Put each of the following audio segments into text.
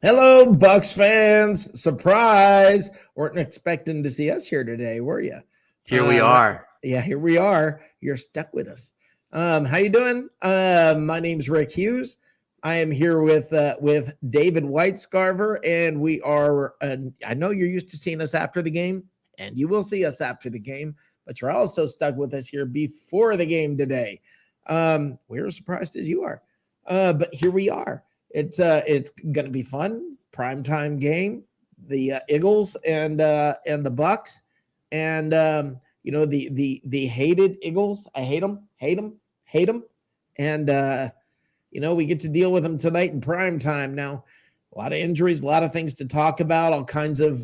Hello, Bucs fans. Surprise. Weren't expecting to see us here today, were you? Here we are. Yeah, here we are. You're stuck with us. How you doing? My name's Rick Hughes. I am here with David Whitescarver, and we are, I know you're used to seeing us after the game, and you will see us after the game, but you're also stuck with us here before the game today. We're as surprised as you are. But here we are. It's going to be fun. Primetime game, the Eagles and the Bucs, and the hated Eagles. I hate them. And we get to deal with them tonight in primetime. Now, a lot of injuries, a lot of things to talk about, all kinds of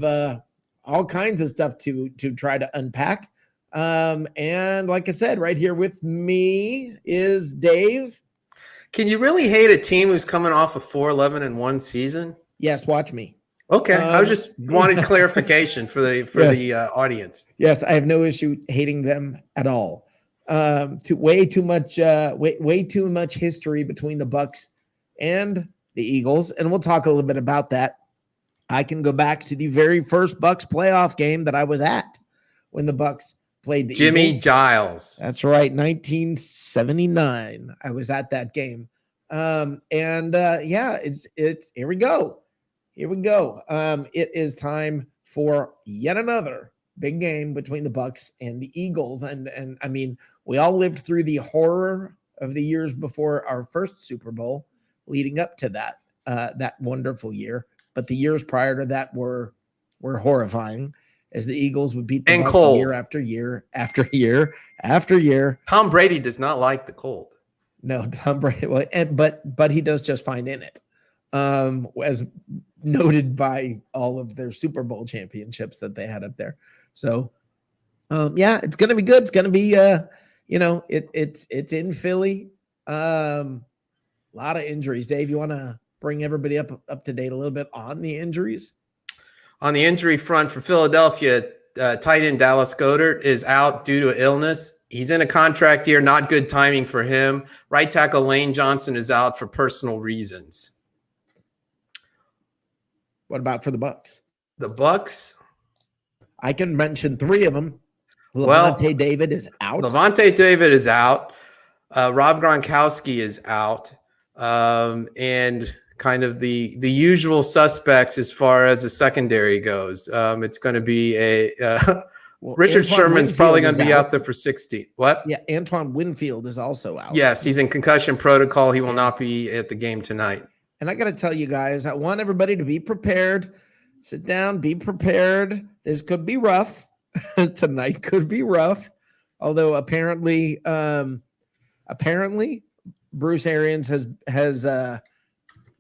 stuff to try to unpack. And like I said, right here with me is Dave. Can you really hate a team who's coming off a 4-11-1 season? Yes, watch me. Okay, I was just wanted clarification for the audience. Yes, I have no issue hating them at all. Way too much history between the Bucs and the Eagles, and we'll talk a little bit about that. I can go back to the very first Bucs playoff game that I was at when the Bucs played the Jimmy Eagles. Giles. That's right, 1979. I was at that game. It's here we go. It is time for yet another big game between the Bucs and the Eagles. And I mean, we all lived through the horror of the years before our first Super Bowl leading up to that wonderful year. But the years prior to that were horrifying, as the Eagles would beat the Bucs cold. year after year after year after year. Tom Brady does not like the cold. No, Tom Brady, but he does just fine in it, as noted by all of their Super Bowl championships that they had up there. So, it's going to be good. It's going to be, it's in Philly. A lot of injuries. Dave, you want to bring everybody up to date a little bit on the injuries? On the injury front for Philadelphia, tight end Dallas Goedert is out due to illness. He's in a contract year, not good timing for him. Right tackle Lane Johnson is out for personal reasons. What about for the Bucs? The Bucs? I can mention three of them. Levante David is out. Levante David is out. Rob Gronkowski is out. And kind of the usual suspects as far as the secondary goes. It's going to be Richard Sherman's probably going to be out there for 60. What? Yeah, Antoine Winfield is also out. Yes, he's in concussion protocol. He will not be at the game tonight. And I got to tell you guys, I want everybody to be prepared. Sit down, be prepared. This could be rough. Tonight could be rough. Although apparently Bruce Arians has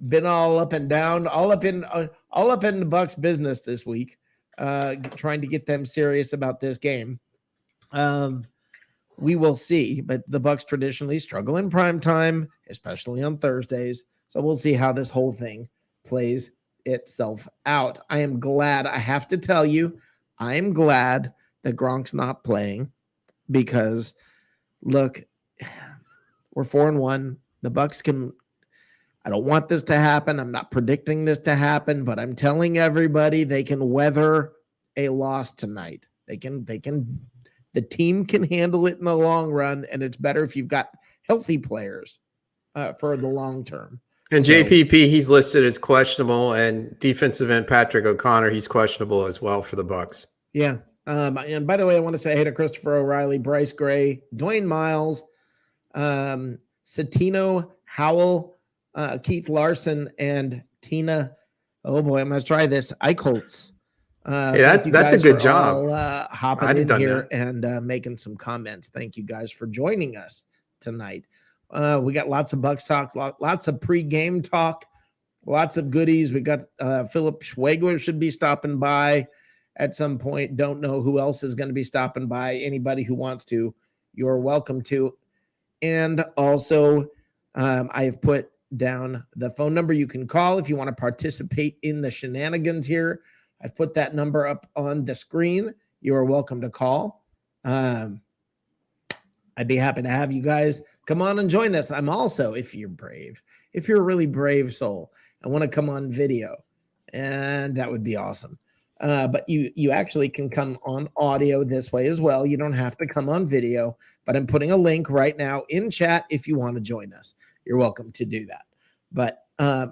been all up and down, all up in the Bucs business this week, trying to get them serious about this game. We will see, but the Bucs traditionally struggle in prime time, especially on Thursdays. So we'll see how this whole thing plays itself out. I am glad. I have to tell you, I am glad that Gronk's not playing, because look, we're 4-1. The Bucs can. I don't want this to happen. I'm not predicting this to happen, but I'm telling everybody they can weather a loss tonight. The team can handle it in the long run, and it's better if you've got healthy players for the long term. And JPP, he's listed as questionable, and defensive end Patrick O'Connor, he's questionable as well for the Bucs. Yeah. And by the way, I want to say hey to Christopher O'Reilly, Bryce Gray, Dwayne Miles, Satino Howell, Keith Larson, and Tina. Oh boy, I'm going to try this. Eichholz. That's a good job. Hopping in here and making some comments. Thank you guys for joining us tonight. We got lots of Bucs talk, lots of pre-game talk. Lots of goodies. We got Philip Schwegler should be stopping by at some point. Don't know who else is going to be stopping by. Anybody who wants to, you're welcome to. And also, I have put down the phone number you can call if you want to participate in the shenanigans here. I've put that number up on the screen. You are welcome to call. I'd be happy to have you guys come on and join us. I'm also, if you're brave, if you're a really brave soul, I want to come on video, and that would be awesome. But you actually can come on audio this way as well. You don't have to come on video, but I'm putting a link right now in chat if you want to join us. You're welcome to do that. But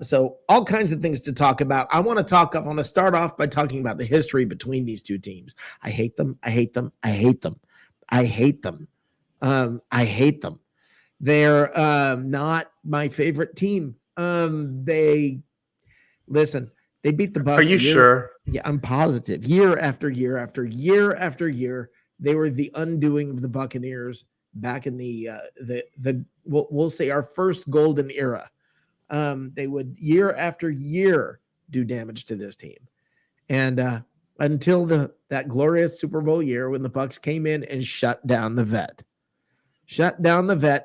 so all kinds of things to talk about. I want to start off by talking about the history between these two teams. I hate them. I hate them. I hate them. I hate them. I hate them. They're not my favorite team. They beat the Bucs. Are you sure? Yeah, I'm positive. Year after year after year after year, they were the undoing of the Buccaneers back in the we'll say our first golden era. They would year after year do damage to this team, and until that glorious Super Bowl year when the Bucs came in and shut down the vet.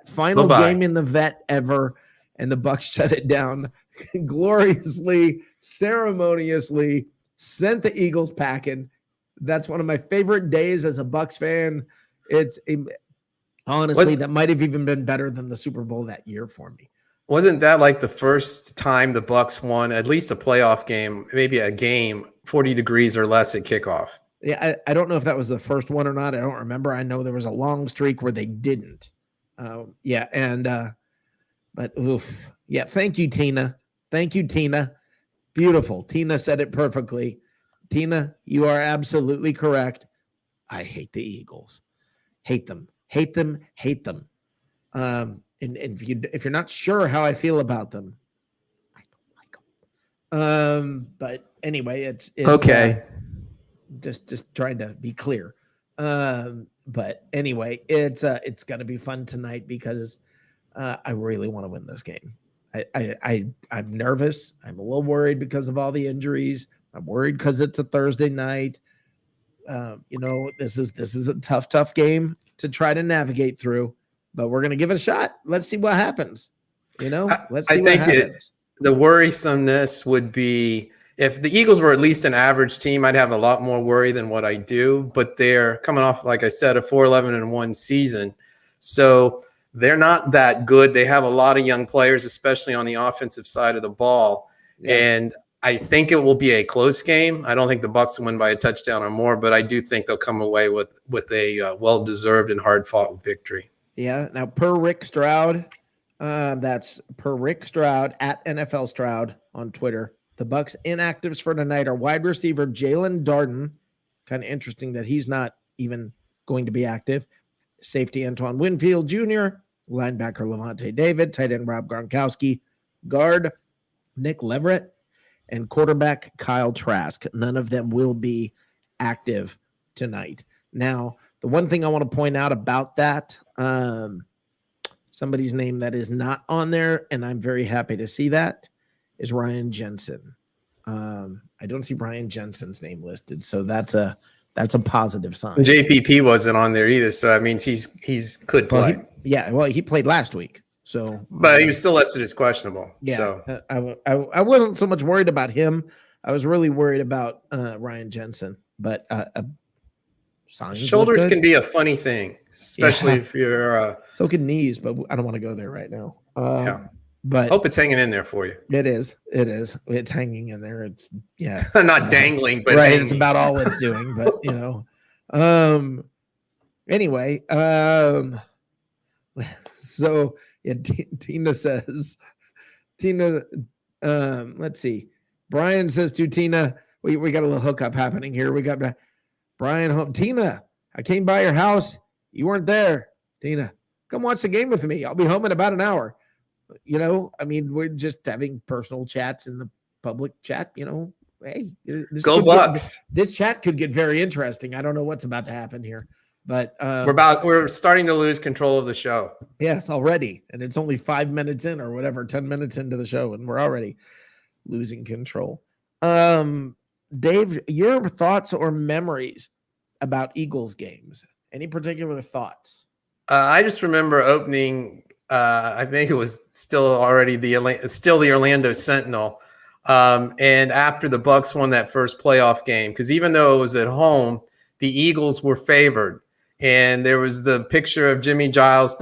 Final game in the vet ever, and the Bucs shut it down gloriously, ceremoniously, sent the Eagles packing. That's one of my favorite days as a Bucs fan. Honestly, that might have even been better than the Super Bowl that year for me. Wasn't that like the first time the Bucs won at least a playoff game, maybe a game 40 degrees or less at kickoff? Yeah, I don't know if that was the first one or not. I don't remember. I know there was a long streak where they didn't. But oof. Yeah, thank you, Tina. Thank you, Tina. Beautiful. Tina said it perfectly. Tina, you are absolutely correct. I hate the Eagles. Hate them. Hate them. Hate them. And if you're not sure how I feel about them, I don't like them. But anyway, it's okay. Just trying to be clear. But anyway, it's going to be fun tonight because I really want to win this game. I'm nervous. I'm a little worried because of all the injuries. I'm worried because it's a Thursday night. This is a tough game to try to navigate through, but we're going to give it a shot. Let's see what happens. Let's see what happens. The worrisomeness would be if the Eagles were at least an average team, I'd have a lot more worry than what I do, but they're coming off, like I said, a 4-11-1 season. So they're not that good. They have a lot of young players, especially on the offensive side of the ball. Yeah. And I think it will be a close game. I don't think the Bucs will win by a touchdown or more, but I do think they'll come away with a well-deserved and hard-fought victory. Yeah. Now, per Rick Stroud, that's per Rick Stroud at NFL Stroud on Twitter. The Bucs inactives for tonight are wide receiver Jalen Darden. Kind of interesting that he's not even going to be active. Safety Antoine Winfield Jr., linebacker Levante David, tight end Rob Gronkowski, guard Nick Leverett, and quarterback Kyle Trask. None of them will be active tonight. Now, the one thing I want to point out about that, somebody's name that is not on there, and I'm very happy to see that, is Ryan Jensen. I don't see Ryan Jensen's name listed, so that's a positive sign. JPP wasn't on there either, so that means he's could play. He played last week. So, but he was still listed as questionable. Yeah, so. I wasn't so much worried about him. I was really worried about Ryan Jensen. But shoulders can be a funny thing, especially if you're. So can knees, but I don't want to go there right now. But hope it's hanging in there for you. It is. It's hanging in there. It's not dangling, but right. Hanging. It's about all it's doing. But anyway. So yeah, Tina says. Let's see. Brian says to Tina, we got a little hookup happening here. We got Brian home. Tina, I came by your house. You weren't there. Tina, come watch the game with me. I'll be home in about an hour. We're just having personal chats in the public chat. Hey, go Bucs. This chat could get very interesting. I don't know what's about to happen here, but we're starting to lose control of the show. Yes, already, and it's only 5 minutes in or whatever, 10 minutes into the show, and we're already. losing control. Dave, your thoughts or memories about Eagles games? Any particular thoughts? I just remember opening. I think it was still the Orlando Sentinel, and after the Bucs won that first playoff game, because even though it was at home, the Eagles were favored, and there was the picture of Jimmy Giles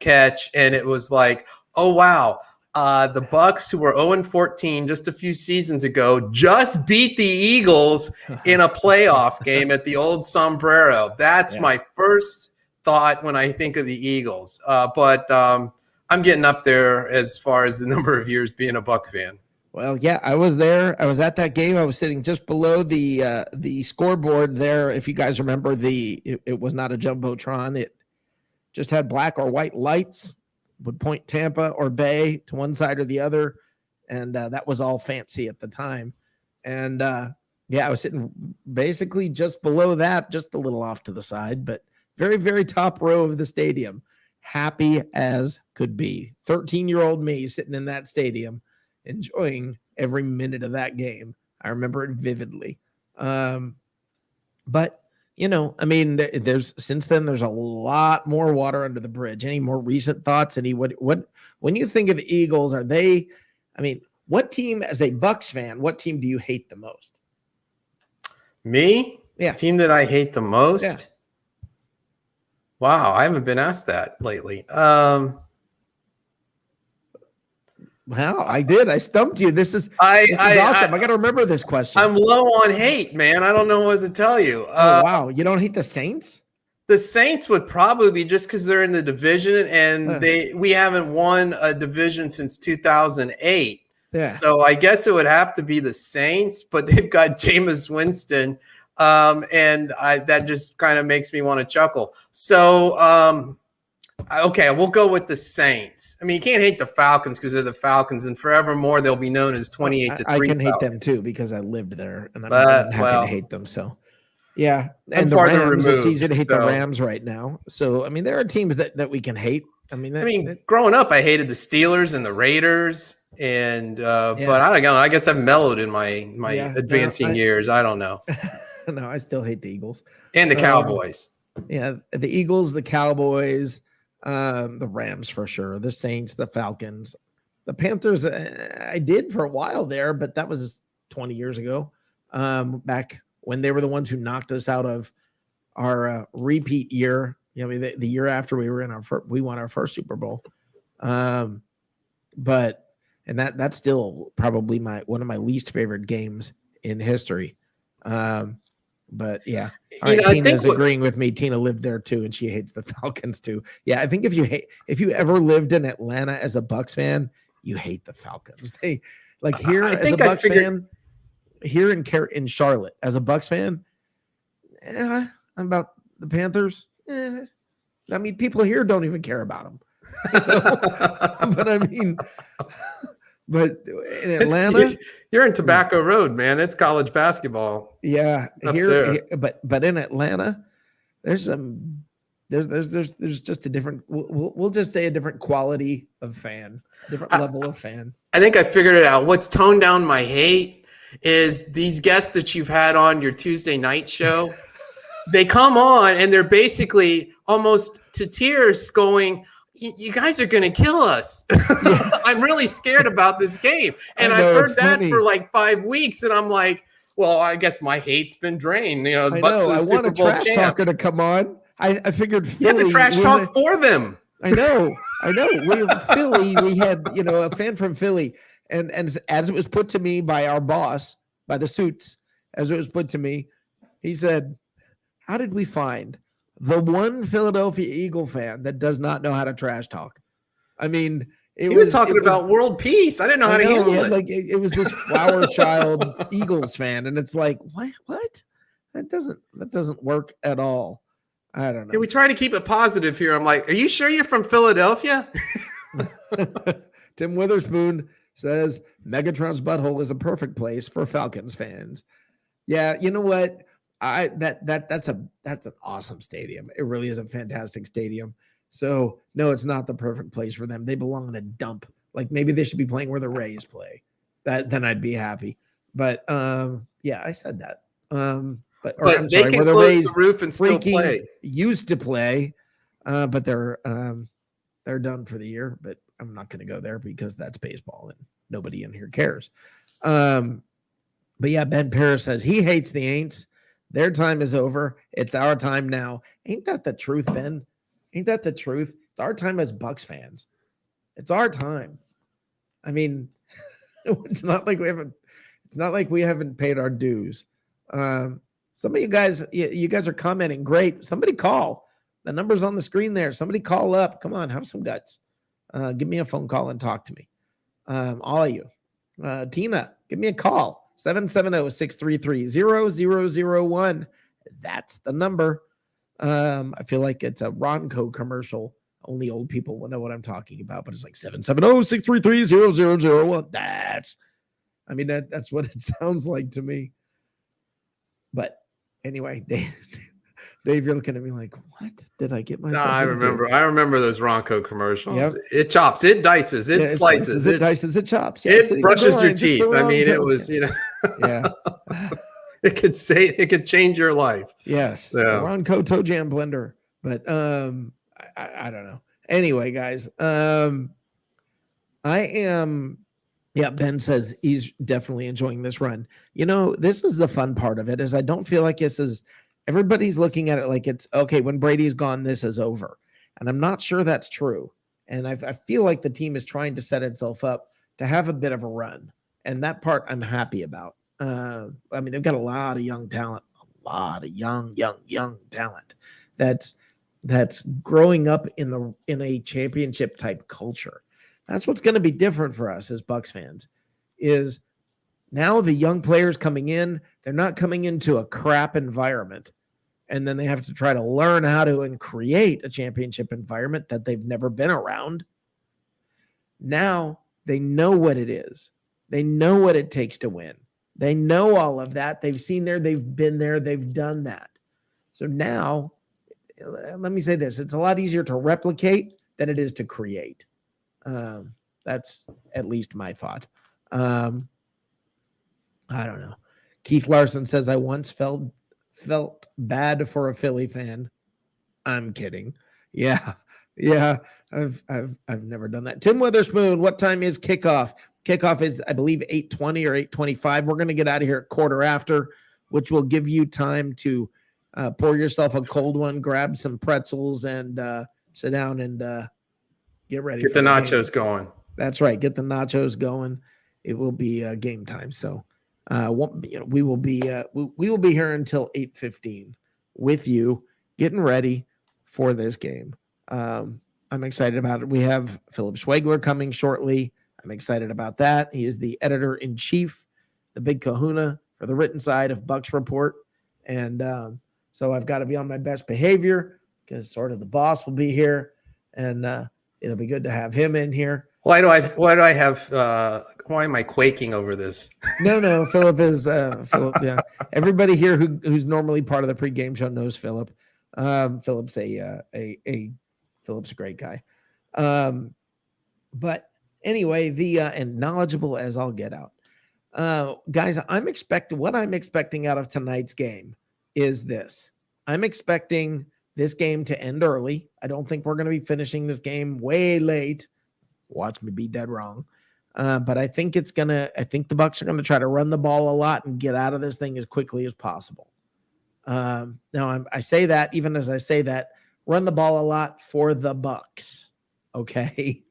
catch, and it was like, oh wow. The Bucs, who were 0-14 just a few seasons ago, just beat the Eagles in a playoff game at the old Sombrero. That's my first thought when I think of the Eagles. But I'm getting up there as far as the number of years being a Buck fan. Well, yeah, I was there. I was at that game. I was sitting just below the scoreboard there. If you guys remember, it was not a jumbotron. It just had black or white lights, would point Tampa or Bay to one side or the other, and that was all fancy at the time. And yeah, I was sitting basically just below that, just a little off to the side, but very, very top row of the stadium, happy as could be. 13-year-old me sitting in that stadium, enjoying every minute of that game. I remember it vividly. But you know, I mean, since then there's a lot more water under the bridge. Any more recent thoughts? What when you think of the Eagles, are they? I mean, what team, as a Bucs fan, what team do you hate the most? Me? Yeah. Team that I hate the most? Yeah. Wow, I haven't been asked that lately. Wow, I did. I stumped you. This is awesome. I got to remember this question. I'm low on hate, man. I don't know what to tell you. Oh, wow. You don't hate the Saints? The Saints would probably be just because they're in the division, and we haven't won a division since 2008. Yeah. So I guess it would have to be the Saints, but they've got Jameis Winston, and that just kind of makes me want to chuckle. So okay, we'll go with the Saints. I mean, you can't hate the Falcons because they're the Falcons, and forevermore they'll be known as 28-3. I can hate them too because I lived there, and I'm happy to hate them. So, yeah, and the Rams, it's easy to hate the Rams right now. So, I mean, there are teams that we can hate. I mean, growing up, I hated the Steelers and the Raiders, and but I don't know. I guess I've mellowed in my advancing years. I don't know. No, I still hate the Eagles and the Cowboys. Yeah, the Eagles, the Cowboys. The Rams for sure, the Saints, the Falcons, the Panthers. I did for a while there, but that was 20 years ago. Back when they were the ones who knocked us out of our repeat year. You know, the year after we were in we won our first Super Bowl. But that's still probably one of my least favorite games in history. But yeah, all right, Tina's agreeing with me. Tina lived there too, and she hates the Falcons too. Yeah, I think if you ever lived in Atlanta as a Bucs fan, you hate the Falcons. They like here as a Bucs fan, here in Charlotte as a Bucs fan. I'm about the Panthers. I mean, people here don't even care about them. But I mean. But in Atlanta, you're in Tobacco Road, man. It's college basketball. Yeah, here, but in Atlanta, there's just a different. We'll just say a different quality of fan, different level of fan. I think I figured it out. What's toned down my hate is these guests that you've had on your Tuesday night show. They come on and they're basically almost to tears, going, you guys are going to kill us. I'm really scared about this game. And I've heard that for like 5 weeks. And I'm like, well, I guess my hate's been drained. You know, I want a trash talker to come on. I figured Philly. You had to trash talk for them. I know. We had, a fan from Philly. And as it was put to me by our boss, by the suits, as it was put to me, he said, how did we find the one Philadelphia Eagle fan that does not know how to trash talk? I mean, he was talking about world peace. I didn't know how to handle it. Like it was this flower child Eagles fan, and it's like, what? That doesn't work at all. I don't know. Yeah, we try to keep it positive here. I'm like, are you sure you're from Philadelphia? Tim Witherspoon says Megatron's butthole is a perfect place for Falcons fans. Yeah, you know what? That's an awesome stadium. It really is a fantastic stadium. So no, it's not the perfect place for them. They belong in a dump. Like maybe they should be playing where the Rays play. then I'd be happy. But yeah, I said that. But I'm But they sorry, can where the close the Rays roof and still freaking play. used to play, but they're done for the year. But I'm not going to go there because that's baseball and nobody in here cares. But yeah, Ben Paris says he hates the Aints. Their time is over. It's our time now. Ain't that the truth, Ben? Ain't that the truth? It's our time as Bucs fans. It's our time. I mean, it's not like we haven't paid our dues. Some of you guys are commenting. Great. Somebody call. The number's on the screen there. Somebody call up. Come on, have some guts. Give me a phone call and talk to me. All of you. Tina, give me a call. 770-633-0001. That's the number. I feel like it's a Ronco commercial. Only old people will know what I'm talking about, but it's like 770-633-0001. That's what it sounds like to me. But anyway, Dave, you're looking at me like, what did I get myself into? I remember those Ronco commercials. Yep. It chops, it dices, it slices, it dices, it chops. Yeah, it brushes your teeth. I mean, it was, yeah. It could change your life. Yes. So. Ronco toe jam blender. But I don't know. Anyway, guys, I am. Yeah, Ben says he's definitely enjoying this run. This is the fun part of it, is I don't feel like this is, everybody's looking at it like it's, okay, when Brady's gone, this is over. And I'm not sure that's true. And I feel like the team is trying to set itself up to have a bit of a run. And that part I'm happy about. I mean, they've got a lot of young talent, a lot of young talent that's growing up in a championship type culture. That's what's going to be different for us as Bucs fans, is now the young players coming in, they're not coming into a crap environment, and then they have to try to learn how to and create a championship environment that they've never been around. Now they know what it is. They know what it takes to win. They know all of that. They've seen there, they've been there, they've done that. So now, let me say this, it's a lot easier to replicate than it is to create. That's at least my thought. I don't know. Keith Larson says, I once felt bad for a Philly fan. I'm kidding. Yeah. I've never done that. Tim Witherspoon, what time is kickoff? Kickoff is, I believe, 8:20 or 8:25. We're going to get out of here at quarter after, which will give you time to pour yourself a cold one, grab some pretzels, and sit down and get ready. Get the nachos going. That's right. Get the nachos going. It will be game time. So we will be here until 8:15 with you, getting ready for this game. I'm excited about it. We have Philip Schwegler coming shortly. I'm excited about that. He is the editor-in-chief, the big kahuna for the written side of Bucs Report. And so I've got to be on my best behavior because sort of the boss will be here. And it'll be good to have him in here. Why am I quaking over this? No, Philip is Philip. Yeah, everybody here who's normally part of the pregame show knows Philip. Philip's Philip's a great guy. But anyway, and knowledgeable as I'll get out. Guys, what I'm expecting out of tonight's game is this. I'm expecting this game to end early. I don't think we're going to be finishing this game way late. Watch me be dead wrong. But I think the Bucs are going to try to run the ball a lot and get out of this thing as quickly as possible. Now I say that, even as I say that, run the ball a lot for the Bucs. Okay.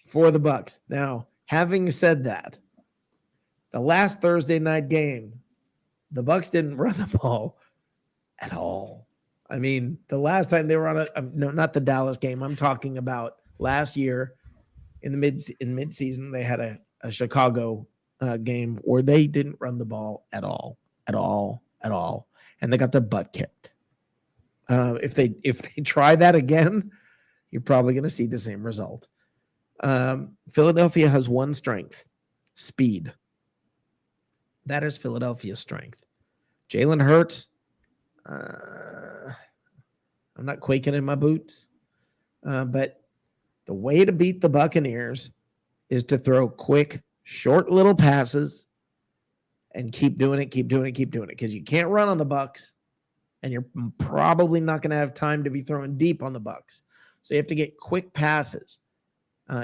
For the Bucs. Now, having said that, the last Thursday night game, the Bucs didn't run the ball at all. I mean, the last time they were on no, not the Dallas game. I'm talking about last year in mid-season, they had a Chicago game where they didn't run the ball at all. And they got their butt kicked. If they try that again, you're probably going to see the same result. Philadelphia has one strength: speed. That is Philadelphia's strength. Jalen Hurts, I'm not quaking in my boots, but the way to beat the Buccaneers is to throw quick, short little passes, and keep doing it, because you can't run on the Bucs, and you're probably not going to have time to be throwing deep on the Bucs. So you have to get quick passes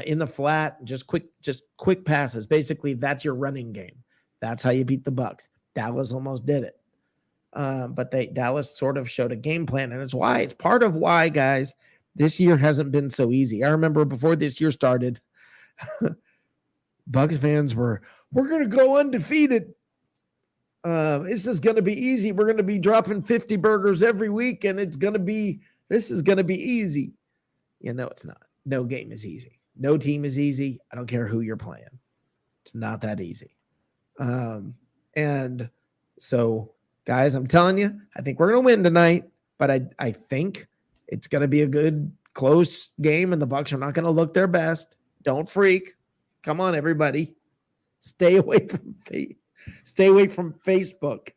in the flat, just quick passes. Basically, that's your running game. That's how you beat the Bucs. Dallas almost did it. But Dallas sort of showed a game plan, and it's part of why, guys, this year hasn't been so easy. I remember before this year started, Bucs fans we're going to go undefeated. This is going to be easy. We're going to be dropping 50 burgers every week, and this is going to be easy. It's not. No game is easy. No team is easy. I don't care who you're playing. It's not that easy. And so, guys, I'm telling you, I think we're going to win tonight, but I think it's going to be a good, close game, and the Bucs are not going to look their best. Don't freak. Come on, everybody. Stay away from Facebook.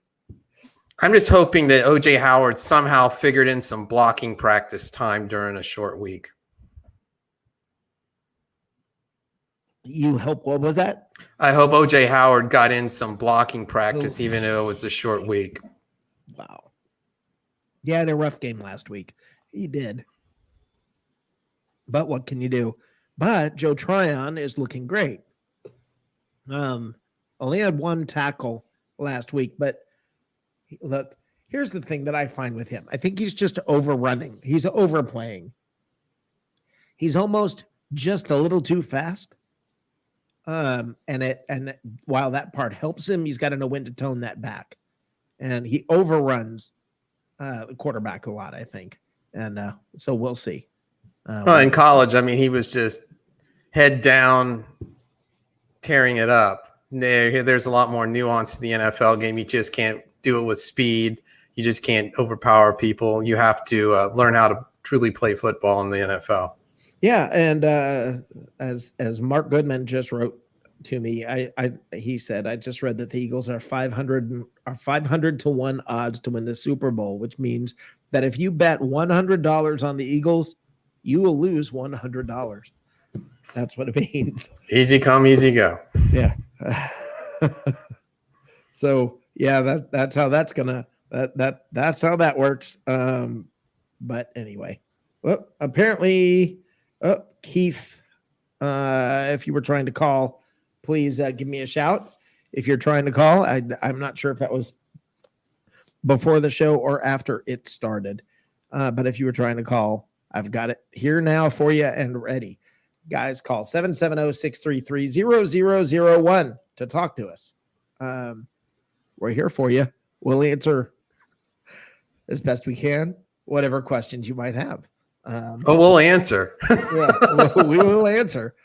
I'm just hoping that OJ Howard somehow figured in some blocking practice time during a short week. What was that? I hope OJ Howard got in some blocking practice, even though it was a short week. Wow. Yeah, had a rough game last week. He did. But what can you do? But Joe Tryon is looking great. Only had one tackle last week, but look, here's the thing that I find with him. I think he's just overrunning. He's overplaying. He's almost just a little too fast. And while that part helps him, he's got to know when to tone that back. And he overruns the quarterback a lot, I think. And so we'll see. Well, in college, I mean, he was just head down, tearing it up. There's a lot more nuance to the NFL game. You just can't do it with speed. You just can't overpower people. You have to learn how to truly play football in the NFL. Yeah, and as Mark Goodman just wrote to me, he said, I just read that the Eagles are 500 to 1 odds to win the Super Bowl, which means that if you bet $100 on the Eagles, you will lose $100. That's what it means. Easy come, easy go. Yeah. So yeah, that's how that's gonna that's how that works. But anyway, well, apparently, Keith, if you were trying to call, please give me a shout. If you're trying to call, I'm not sure if that was before the show or after it started. But if you were trying to call, I've got it here now for you and ready. Guys, call 770-633-0001 to talk to us. We're here for you. We'll answer as best we can whatever questions you might have. We'll answer. Yeah, we will answer.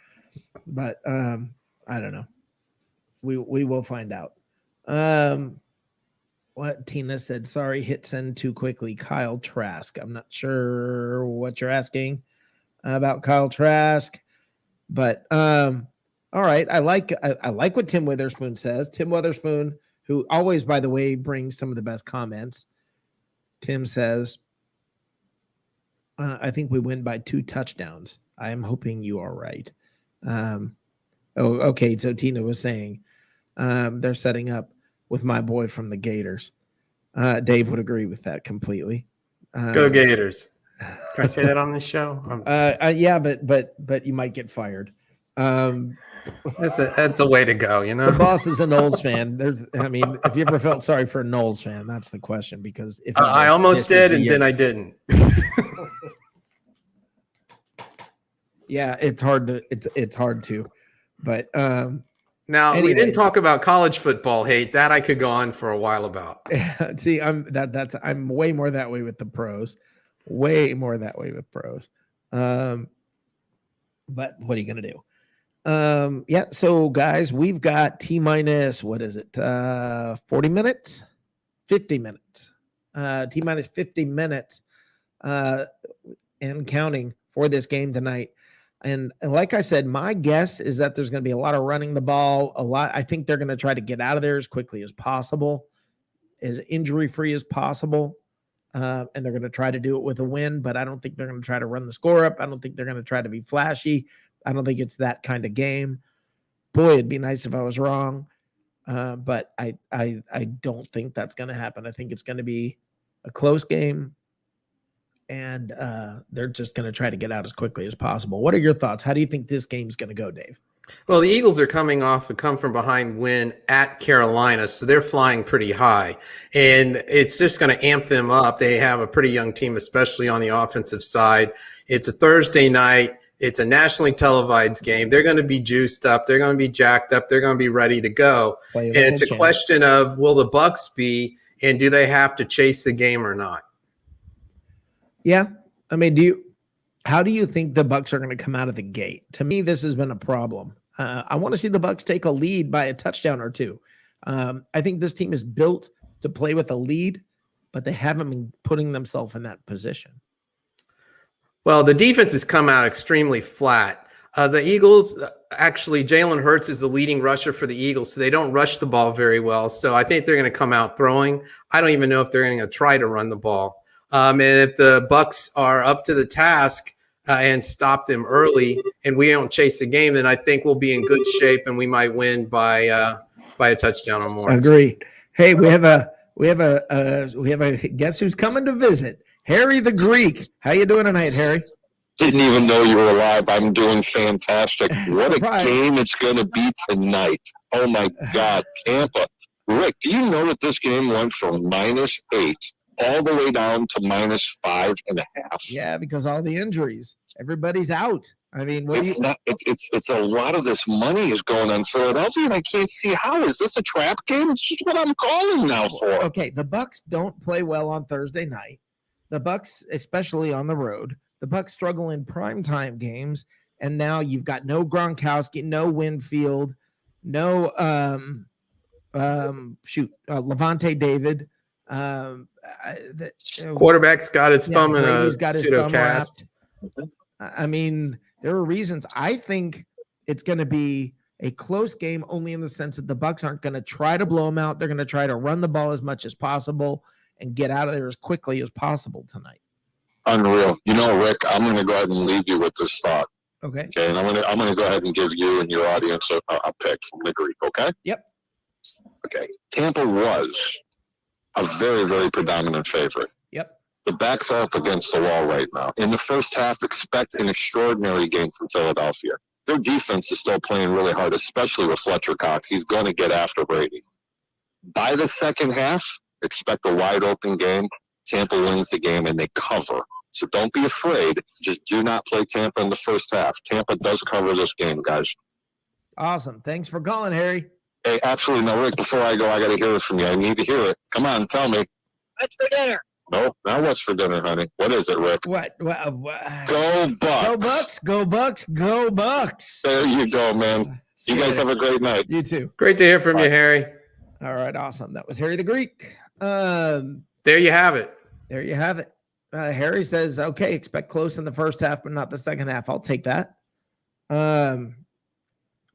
But I don't know. We will find out. What Tina said, sorry, hit send too quickly. Kyle Trask. I'm not sure what you're asking about Kyle Trask. But all right, I like what Tim Witherspoon says. Tim Witherspoon, who always, by the way, brings some of the best comments. Tim says, I think we win by 2 touchdowns. I am hoping you are right. Okay. So Tina was saying they're setting up with my boy from the Gators. Dave would agree with that completely. Go Gators. Can I say that on this show? Yeah, but you might get fired. That's a way to go, you know. The boss is a Knowles fan. If you ever felt sorry for a Knowles fan, that's the question. Because if I almost did, and then I didn't. Yeah, it's hard to, but now anyway. We didn't talk about college football hate. That I could go on for a while about. See, I'm way more that way with the pros. Way more that way with pros. But what are you gonna do? Yeah, so guys, we've got T-minus, what is it? 40 minutes? 50 minutes. T-minus 50 minutes and counting for this game tonight. And like I said, my guess is that there's going to be a lot of running the ball, I think they're going to try to get out of there as quickly as possible, as injury-free as possible. And they're going to try to do it with a win, but I don't think they're going to try to run the score up. I don't think they're going to try to be flashy. I don't think it's that kind of game. Boy, it'd be nice if I was wrong. But I don't think that's going to happen. I think it's going to be a close game, and they're just going to try to get out as quickly as possible. What are your thoughts? How do you think this game's going to go, Dave? Well, the Eagles are coming off a come from behind win at Carolina, so they're flying pretty high. And it's just going to amp them up. They have a pretty young team, especially on the offensive side. It's a Thursday night. It's a nationally televised game. They're going to be juiced up. They're going to be jacked up. They're going to be ready to go. And it's a question of, will the Bucs be, and do they have to chase the game or not? Yeah. I mean, how do you think the Bucs are going to come out of the gate? To me, this has been a problem. I want to see the Bucs take a lead by a touchdown or two. I think this team is built to play with a lead, but they haven't been putting themselves in that position. Well, the defense has come out extremely flat. The Eagles, actually, Jalen Hurts is the leading rusher for the Eagles, so they don't rush the ball very well. So I think they're going to come out throwing. I don't even know if they're going to try to run the ball. And if the Bucs are up to the task and stop them early, and we don't chase the game, then I think we'll be in good shape, and we might win by a touchdown or more. Agreed. Hey, we have a guess who's coming to visit. Harry the Greek. How you doing tonight, Harry? Didn't even know you were alive. I'm doing fantastic. What a game it's going to be tonight. Oh, my God. Tampa. Rick, do you know that this game went from -8 all the way down to -5.5? Yeah, because all the injuries. Everybody's out. I mean, it's a lot of this money is going on Philadelphia, and I can't see how. Is this a trap game? It's just what I'm calling now for. Okay, the Bucs don't play well on Thursday night. The Bucs, especially on the road, the Bucs struggle in primetime games, and now you've got no Gronkowski, no Winfield, no Levante David. Quarterback's got his thumb in a pseudo cast. I mean, there are reasons. I think it's going to be a close game, only in the sense that the Bucs aren't going to try to blow them out. They're going to try to run the ball as much as possible and get out of there as quickly as possible tonight. Unreal. You know, Rick, I'm going to go ahead and leave you with this thought. Okay. Okay, and I'm going to go ahead and give you and your audience a pick from the Greek. Okay. Yep. Okay. Tampa was a very, very predominant favorite. Yep. The backs are up against the wall right now. In the first half, expect an extraordinary game from Philadelphia. Their defense is still playing really hard, especially with Fletcher Cox. He's going to get after Brady. By the second half, expect a wide open game. Tampa wins the game and they cover. So don't be afraid. Just do not play Tampa in the first half. Tampa does cover this game, guys. Awesome. Thanks for calling, Harry. Hey, absolutely. No, Rick, before I go, I got to hear it from you. I need to hear it. Come on, tell me. What's for dinner? No, now what's for dinner, honey? What is it, Rick? What? Go Bucs. Go Bucs. Go Bucs. Go Bucs. There you go, man. You guys have a great night. You too. Great to hear from you, Harry. All right. Awesome. That was Harry the Greek. There you have it. There you have it. Harry says, okay, expect close in the first half, but not the second half. I'll take that.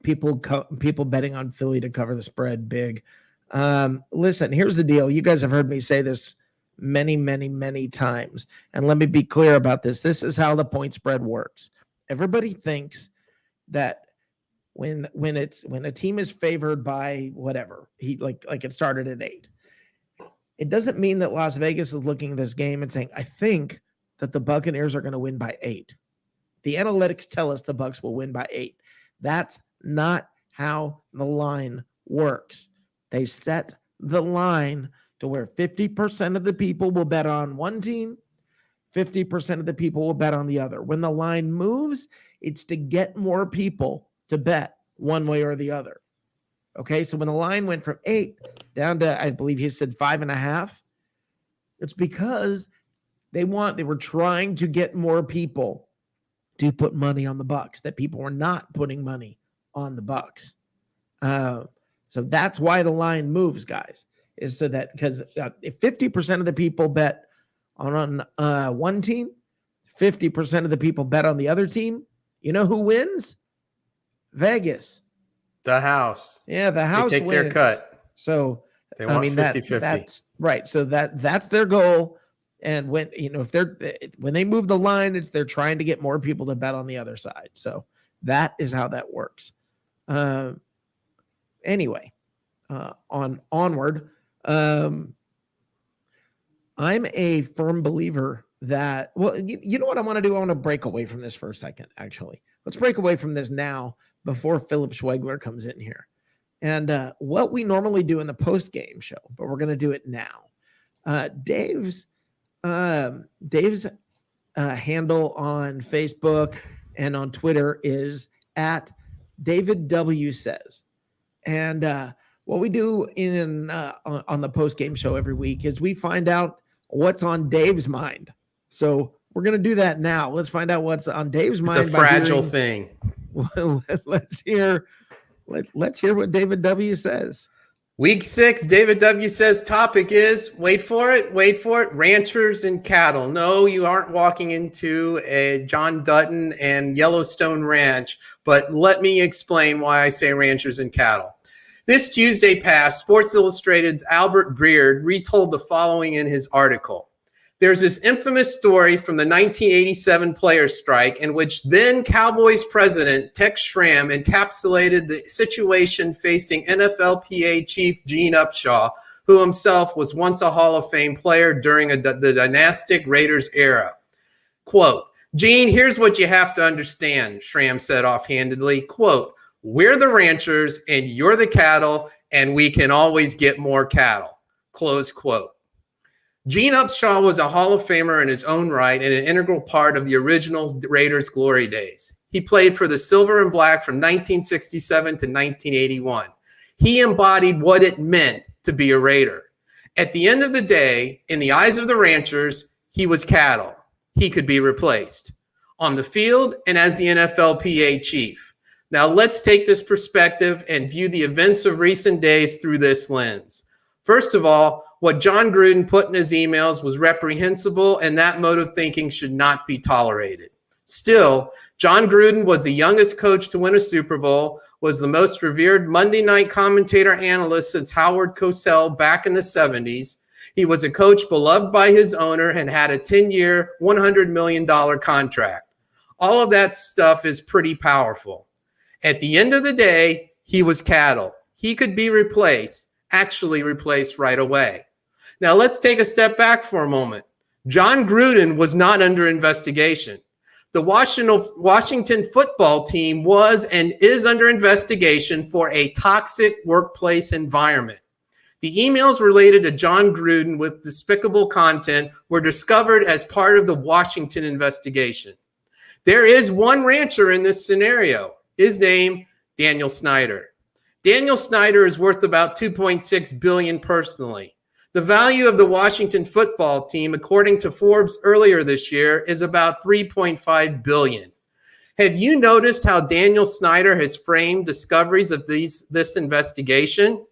People betting on Philly to cover the spread big. Listen, here's the deal. You guys have heard me say this many, many, many times. And let me be clear about this. This is how the point spread works. Everybody thinks that when a team is favored by whatever, like it started at 8. It doesn't mean that Las Vegas is looking at this game and saying, I think that the Buccaneers are going to win by 8. The analytics tell us the Bucs will win by 8. That's not how the line works. They set the line to where 50% of the people will bet on one team, 50% of the people will bet on the other. When the line moves, it's to get more people to bet one way or the other. Okay, so when the line went from 8 down to, I believe he said 5.5, it's because they were trying to get more people to put money on the Bucs, that people were not putting money on the Bucs. So that's why the line moves, guys, is so that, because if 50% of the people bet on one team, 50% of the people bet on the other team, you know who wins? Vegas. The house. Yeah, the house they take wins. their cut. So they want 50-50. That's right. So that's their goal. And when they move the line, they're trying to get more people to bet on the other side. So that is how that works. anyway, onward. I'm a firm believer that, well, you know what I want to do? I want to break away from this for a second, actually. Let's break away from this now before Philip Schwegler comes in here. And what we normally do in the post-game show, but we're going to do it now. Dave's handle on Facebook and on Twitter is at David W. Says. And what we do on the post-game show every week is we find out what's on Dave's mind. So we're going to do that now. Let's find out what's on Dave's mind. It's a fragile thing. Let's hear what David W. says. Week 6, David W. says topic is, wait for it, ranchers and cattle. No, you aren't walking into a John Dutton and Yellowstone Ranch, but let me explain why I say ranchers and cattle. This Tuesday past, Sports Illustrated's Albert Breard retold the following in his article. There's this infamous story from the 1987 players' strike in which then Cowboys president Tex Schramm encapsulated the situation facing NFLPA chief Gene Upshaw, who himself was once a Hall of Fame player during the dynastic Raiders era. Quote, Gene, here's what you have to understand, Schramm said offhandedly. Quote, we're the ranchers and you're the cattle, and we can always get more cattle. Close quote. Gene Upshaw was a Hall of Famer in his own right and an integral part of the original Raiders' glory days. He played for the Silver and Black from 1967 to 1981. He embodied what it meant to be a Raider. At the end of the day, in the eyes of the ranchers, he was cattle. He could be replaced on the field and as the NFLPA chief. Now let's take this perspective and view the events of recent days through this lens. First of all, what John Gruden put in his emails was reprehensible, and that mode of thinking should not be tolerated. Still, John Gruden was the youngest coach to win a Super Bowl, was the most revered Monday night commentator analyst since Howard Cosell back in the 70s. He was a coach beloved by his owner and had a 10-year, $100 million contract. All of that stuff is pretty powerful. At the end of the day, he was cattle. He could be replaced, actually replaced right away. Now let's take a step back for a moment. John Gruden was not under investigation. The Washington football team was and is under investigation for a toxic workplace environment. The emails related to John Gruden with despicable content were discovered as part of the Washington investigation. There is one rancher in this scenario. His name, Daniel Snyder. Daniel Snyder is worth about $2.6 billion personally. The value of the Washington football team, according to Forbes earlier this year, is about $3.5 billion. Have you noticed how Daniel Snyder has framed discoveries of this investigation?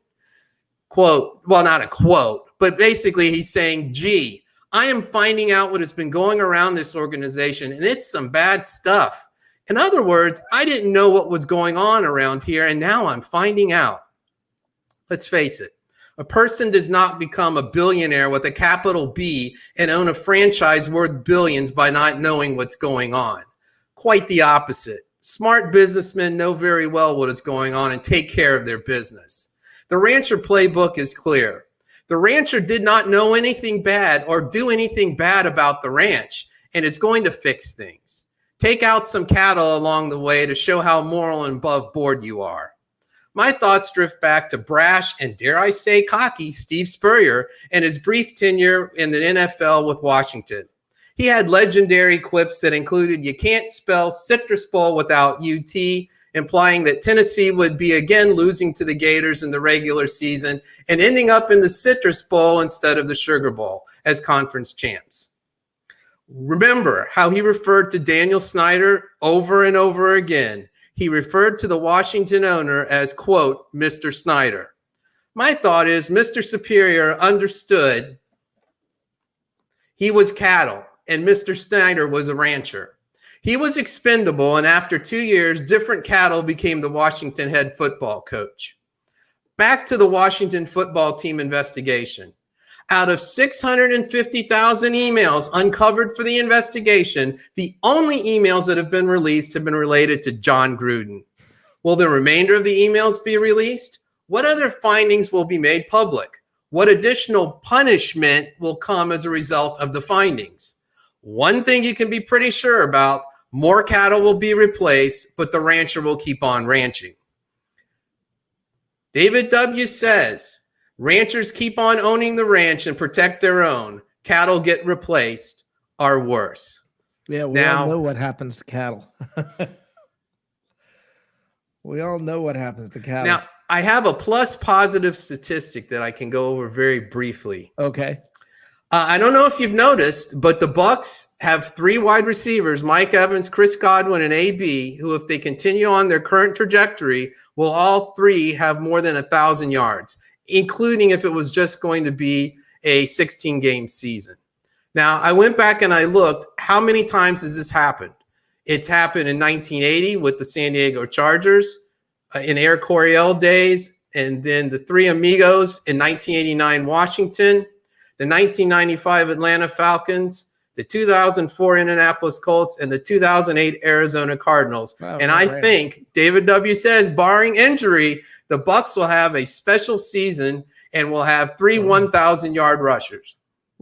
Quote, well, not a quote, but basically he's saying, gee, I am finding out what has been going around this organization, and it's some bad stuff. In other words, I didn't know what was going on around here, and now I'm finding out. Let's face it. A person does not become a billionaire with a capital B and own a franchise worth billions by not knowing what's going on. Quite the opposite. Smart businessmen know very well what is going on and take care of their business. The rancher playbook is clear. The rancher did not know anything bad or do anything bad about the ranch and is going to fix things. Take out some cattle along the way to show how moral and above board you are. My thoughts drift back to brash and, dare I say, cocky Steve Spurrier and his brief tenure in the NFL with Washington. He had legendary quips that included, you can't spell Citrus Bowl without UT, implying that Tennessee would be again losing to the Gators in the regular season and ending up in the Citrus Bowl instead of the Sugar Bowl as conference champs. Remember how he referred to Daniel Snyder over and over again. He referred to the Washington owner as, quote, Mr. Snyder. My thought is Mr. Superior understood he was cattle and Mr. Snyder was a rancher. He was expendable, and after 2 years, different cattle became the Washington head football coach. Back to the Washington football team investigation. Out of 650,000 emails uncovered for the investigation, the only emails that have been released have been related to John Gruden. Will the remainder of the emails be released? What other findings will be made public? What additional punishment will come as a result of the findings? One thing you can be pretty sure about, more cattle will be replaced, but the rancher will keep on ranching. David W. says, ranchers keep on owning the ranch and protect their own. Cattle get replaced are worse. Yeah, we all know what happens to cattle. We all know what happens to cattle. Now, I have a plus positive statistic that I can go over very briefly. Okay. I don't know if you've noticed, but the Bucs have 3 wide receivers, Mike Evans, Chris Godwin, and AB, who, if they continue on their current trajectory, will all 3 have more than 1,000 yards, including if it was just going to be a 16-game season. Now, I went back and I looked, how many times has this happened? It's happened in 1980 with the San Diego Chargers, in Air Coryell days, and then the 3 Amigos in 1989 Washington, the 1995 Atlanta Falcons, the 2004 Indianapolis Colts, and the 2008 Arizona Cardinals. Wow, and I think David W. says, barring injury, the Bucs will have a special season and will have 3 1,000-yard rushers.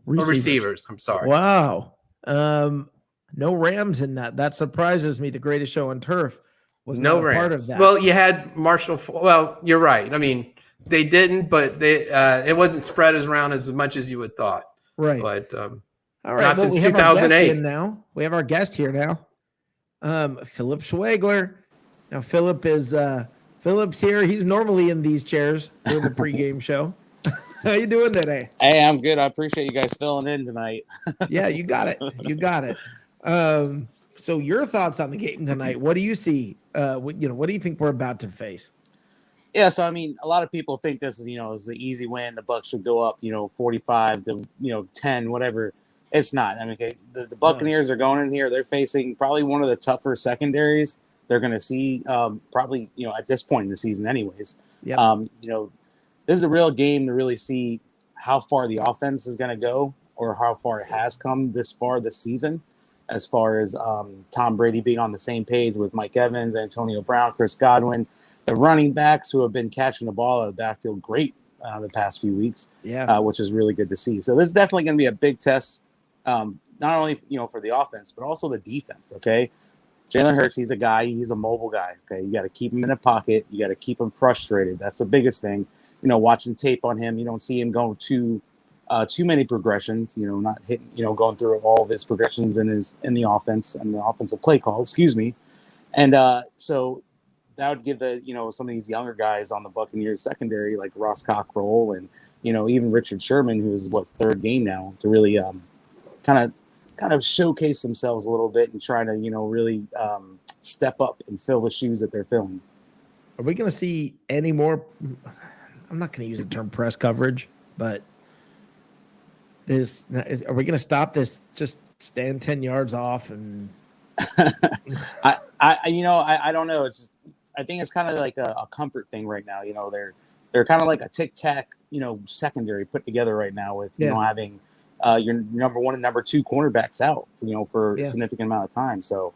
Receivers. I'm sorry. Wow. No Rams in that. That surprises me. The greatest show on turf was no not a Rams. part of that. Well, you had Marshall. Well, you're right. I mean, they didn't, but it wasn't spread around as much as you would thought. Right. But all right. not Well, since we have our guest 2008. in now. We have our guest here now. Philip Schwegler. Now, Philip's here. He's normally in these chairs during the pregame show. How you doing today? Hey, I'm good. I appreciate you guys filling in tonight. Yeah, you got it. You got it. So your thoughts on the game tonight? What do you see? What do you think we're about to face? Yeah, so I mean, a lot of people think this is, is the easy win. The Bucs should go up, 45 to 10, whatever. It's not. I mean, okay, the Buccaneers are going in here. They're facing probably one of the tougher secondaries they're going to see. Probably at this point in the season, anyways. Yep. This is a real game to really see how far the offense is going to go, or how far it has come this far this season, as far as Tom Brady being on the same page with Mike Evans, Antonio Brown, Chris Godwin, the running backs who have been catching the ball out of the backfield great the past few weeks, which is really good to see. So this is definitely going to be a big test, not only for the offense, but also the defense, okay? Jalen Hurts, he's a mobile guy, okay? You got to keep him in the pocket. You got to keep him frustrated. That's the biggest thing. Watching tape on him, you don't see him going too many progressions, not hitting, going through all of his progressions in the offense and the offensive play call, And so that would give some of these younger guys on the Buccaneers secondary, like Ross Cockrell and, even Richard Sherman, who is third game now, to really kind of showcase themselves a little bit and try to, really step up and fill the shoes that they're filling. Are we going to see any more? I'm not going to use the term press coverage, but are we going to stop this? Just stand 10 yards off and I don't know. I think it's kind of like a comfort thing right now. They're kind of like a tic-tac, secondary put together right now with, having your number 1 and number 2 cornerbacks out, for a significant amount of time. So,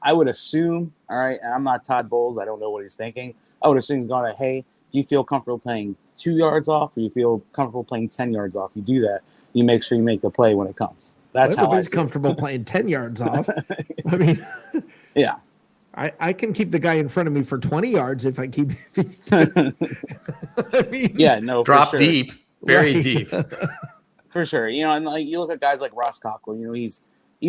I would assume, all right, and I'm not Todd Bowles. I don't know what he's thinking. I would assume he's going to, hey, do you feel comfortable playing 2 yards off, or you feel comfortable playing 10 yards off? You do that. You make sure you make the play when it comes. That's how I'm comfortable playing 10 yards off. I mean, yeah. I can keep the guy in front of me for 20 yards if I keep. Drop deep, very deep. For sure. And like you look at guys like Ross Cockrell, he's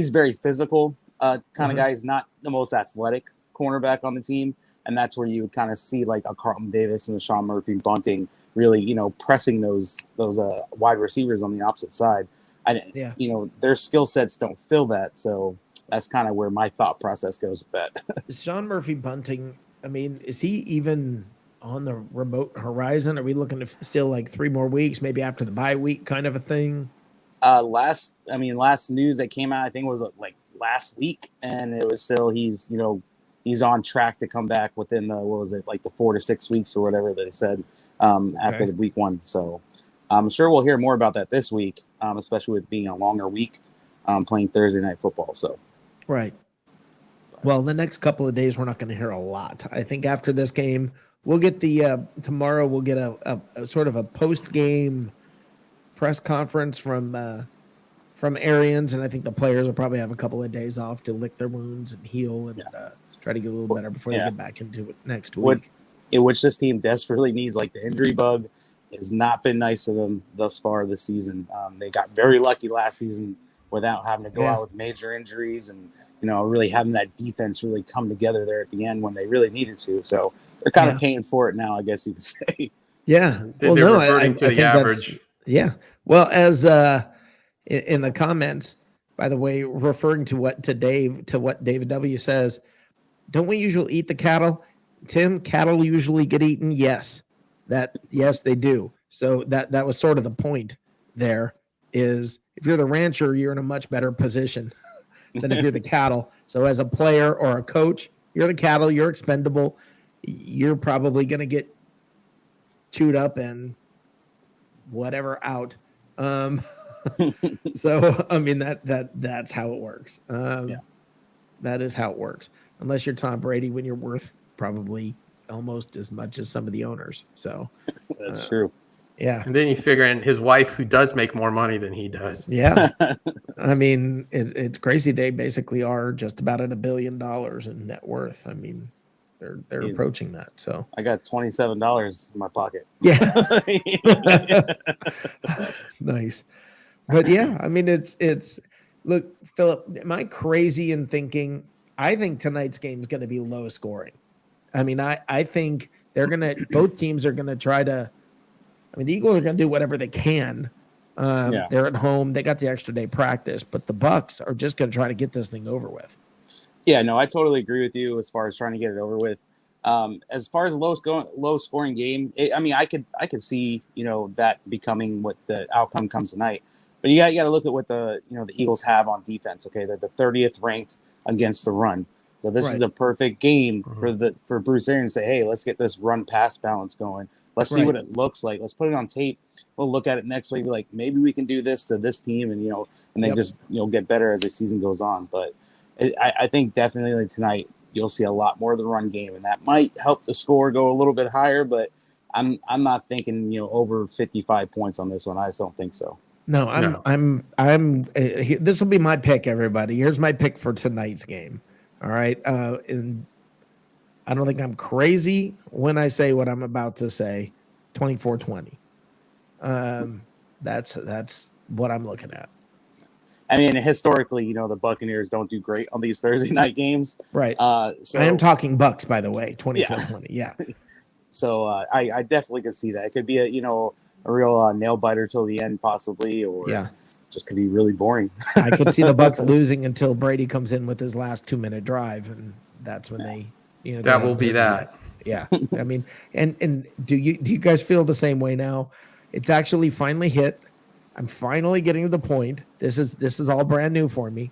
very physical kind of guy. He's not the most athletic cornerback on the team. And that's where you would kind of see like a Carlton Davis and a Sean Murphy Bunting really, pressing those wide receivers on the opposite side. Their skill sets don't fill that. So that's kind of where my thought process goes with that. Sean Murphy Bunting, I mean, is he even on the remote horizon? Are we looking to still like 3 more weeks, maybe after the bye week kind of a thing? Last news that came out, I think it was like last week, and it was still he's on track to come back within the 4 to 6 weeks or whatever they said after the week 1. So I'm sure we'll hear more about that this week, especially with being a longer week, playing Thursday night football. So, right. Well, the next couple of days, we're not going to hear a lot. I think after this game, we'll get the tomorrow. We'll get a sort of a post game press conference from Arians, and I think the players will probably have a couple of days off to lick their wounds and heal and try to get a little better before they get back into it next week. Which this team desperately needs. Like the injury bug has not been nice to them thus far this season. They got very lucky last season without having to go out with major injuries and, really having that defense really come together there at the end when they really needed to. So they're kind of paying for it now, I guess you could say. Yeah. Well, they're reverting to the average. Yeah. Well, as in the comments, by the way, referring to what David W says, don't we usually eat the cattle? Tim, cattle usually get eaten. Yes, they do. So that was sort of the point there is if you're the rancher, you're in a much better position than if you're the cattle. So as a player or a coach, you're the cattle, you're expendable. You're probably going to get chewed up and whatever out. So, I mean, that's how it works. That is how it works. Unless you're Tom Brady when you're worth probably almost as much as some of the owners. So that's true. Yeah. And then you figure in his wife, who does make more money than he does. Yeah. I mean, it's crazy. They basically are just about at $1 billion in net worth. I mean, they're approaching that. So I got $27 in my pocket. Yeah. Nice. But yeah, I mean, it's look, Philip, am I crazy in thinking, I think tonight's game is going to be low scoring. I mean, I think both teams are going to try to, I mean, the Eagles are going to do whatever they can. They're at home. They got the extra day practice, but the Bucs are just going to try to get this thing over with. Yeah, no, I totally agree with you as far as trying to get it over with. As far as low scoring game, I could see, that becoming what the outcome comes tonight. But you got to look at what the Eagles have on defense. Okay, they're the 30th ranked against the run. So this is a perfect game for Bruce Arians to say, hey, let's get this run pass balance going. Let's see what it looks like. Let's put it on tape. We'll look at it next week. Be like, maybe we can do this to this team, and and then just get better as the season goes on. But I think definitely tonight you'll see a lot more of the run game, and that might help the score go a little bit higher. But I'm not thinking over 55 points on this one. I just don't think so. No, I'm. This will be my pick, everybody. Here's my pick for tonight's game. All right, and I don't think I'm crazy when I say what I'm about to say. 24-20. That's what I'm looking at. I mean, historically, the Buccaneers don't do great on these Thursday night games. Right. So I am talking Bucs, by the way. 24-20. Yeah. So I definitely could see that. It could be a real nail biter till the end, possibly, or just could be really boring. I could see the Bucs losing until Brady comes in with his last 2-minute drive, and that's when they, that will be that. Yeah, I mean, and do you guys feel the same way now? It's actually finally hit. I'm finally getting to the point. This is all brand new for me.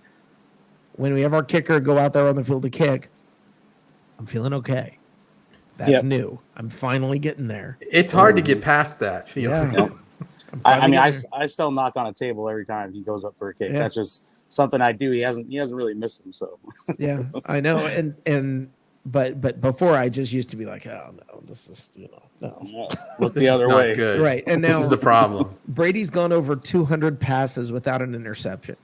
When we have our kicker go out there on the field to kick, I'm feeling okay. That's new. I'm finally getting there. It's hard to get past that feeling. Yeah. I still knock on a table every time he goes up for a kick. Yeah. That's just something I do. He hasn't really missed them. So yeah, I know. But before I just used to be like, oh no, this is no. Look the other way. Good. Right. And now this is a problem. Brady's gone over 200 passes without an interception.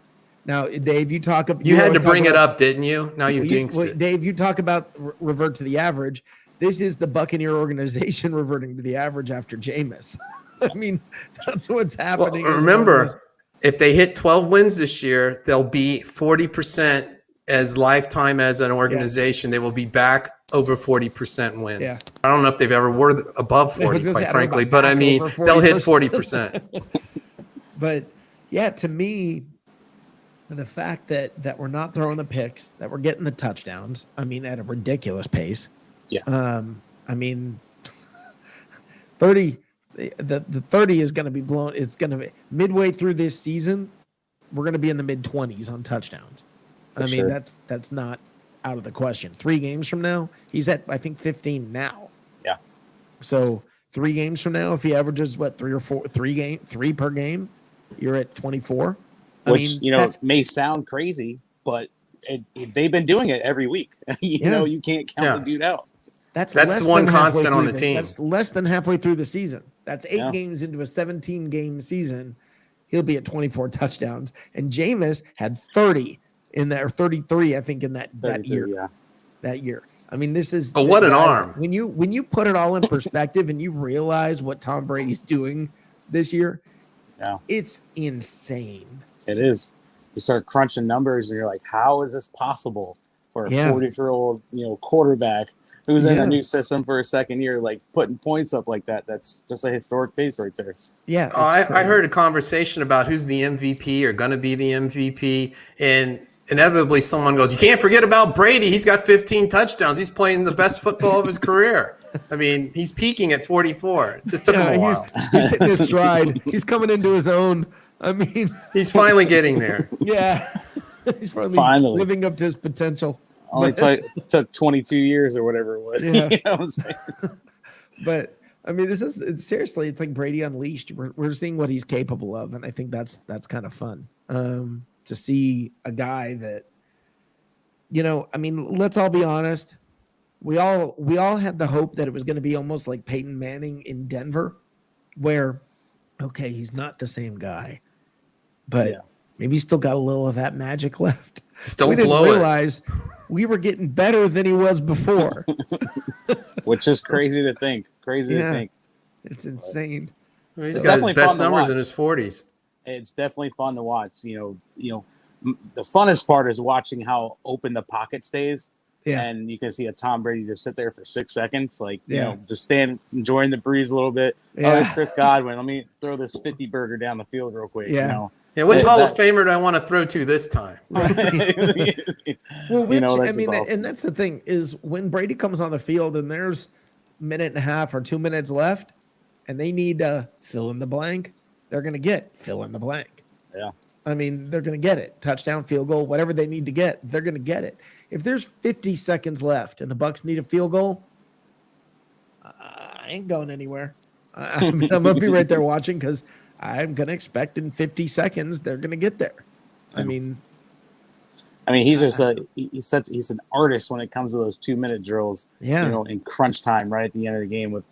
Now, Dave, you talk about you had to bring it up, didn't you? Now you've jinxed it. Dave, you talk about revert to the average. This is the Buccaneer organization reverting to the average after Jameis. I mean, that's what's happening. Well, remember, if they hit 12 wins this year, they'll be 40% as lifetime as an organization. They will be back over 40% wins. Yeah. I don't know if they've ever were above 40, quite frankly, but I mean, they'll hit 40%. But yeah, to me, the fact that we're not throwing the picks, that we're getting the touchdowns, I mean, at a ridiculous pace. Yeah. I mean, 30. The 30 is going to be blown. It's going to be midway through this season. We're going to be in the mid-20s on touchdowns. That's not out of the question. 3 games from now, he's at, I think, 15 now. Yeah. So 3 games from now, if he averages 3 per game, you're at 24. Which may sound crazy, but they've been doing it every week. You can't count the dude out. That's the one than halfway constant on through the team. That's less than halfway through the season. That's 8 Yeah. games into a 17-game season. He'll be at 24 touchdowns. And Jameis had 30 in that, or 33, I think, in that year. Yeah. That year. I mean, this is. But what an guys, arm. When you put it all in perspective and you realize what Tom Brady's doing this year, it's insane. It is. You start crunching numbers and you're like, how is this possible for a 40-year-old, quarterback who's in a new system for a second year, like putting points up like that? That's just a historic pace right there. Yeah. I heard a conversation about who's the MVP or going to be the MVP, and inevitably someone goes, you can't forget about Brady. He's got 15 touchdowns. He's playing the best football of his career. I mean, he's peaking at 44. It just took him a while. He's hitting his stride. He's coming into his own. I mean, he's finally getting there. Yeah. He's finally living up to his potential. Only took 22 years or whatever it was. Yeah. You know what I'm saying? But I mean, seriously, it's like Brady Unleashed. We're seeing what he's capable of. And I think that's kind of fun. To see a guy that, I mean, let's all be honest. We all had the hope that it was going to be almost like Peyton Manning in Denver, where, okay, he's not the same guy, but maybe he's still got a little of that magic left. Just don't we didn't blow realize we were getting better than he was before. Which is crazy to think. To think. It's insane. He's got his best numbers in his 40s. It's definitely fun to watch. The funnest part is watching how open the pocket stays. Yeah. And you can see a Tom Brady just sit there for 6 seconds, just stand, enjoying the breeze a little bit. Yeah. Oh, it's Chris Godwin. Let me throw this 50 burger down the field real quick. Yeah. What Hall of Famer do I want to throw to this time? Right. Well, awesome. And that's the thing is when Brady comes on the field and there's a minute and a half or 2 minutes left and they need to fill in the blank, they're going to get fill in the blank. Yeah. I mean, they're going to get it. Touchdown, field goal, whatever they need to get, they're going to get it. If there's 50 seconds left and the Bucs need a field goal, I ain't going anywhere. I'm going to be right there watching because I'm going to expect in 50 seconds they're going to get there. I mean, he's just he's an artist when it comes to those 2-minute drills. Yeah. In crunch time, right at the end of the game with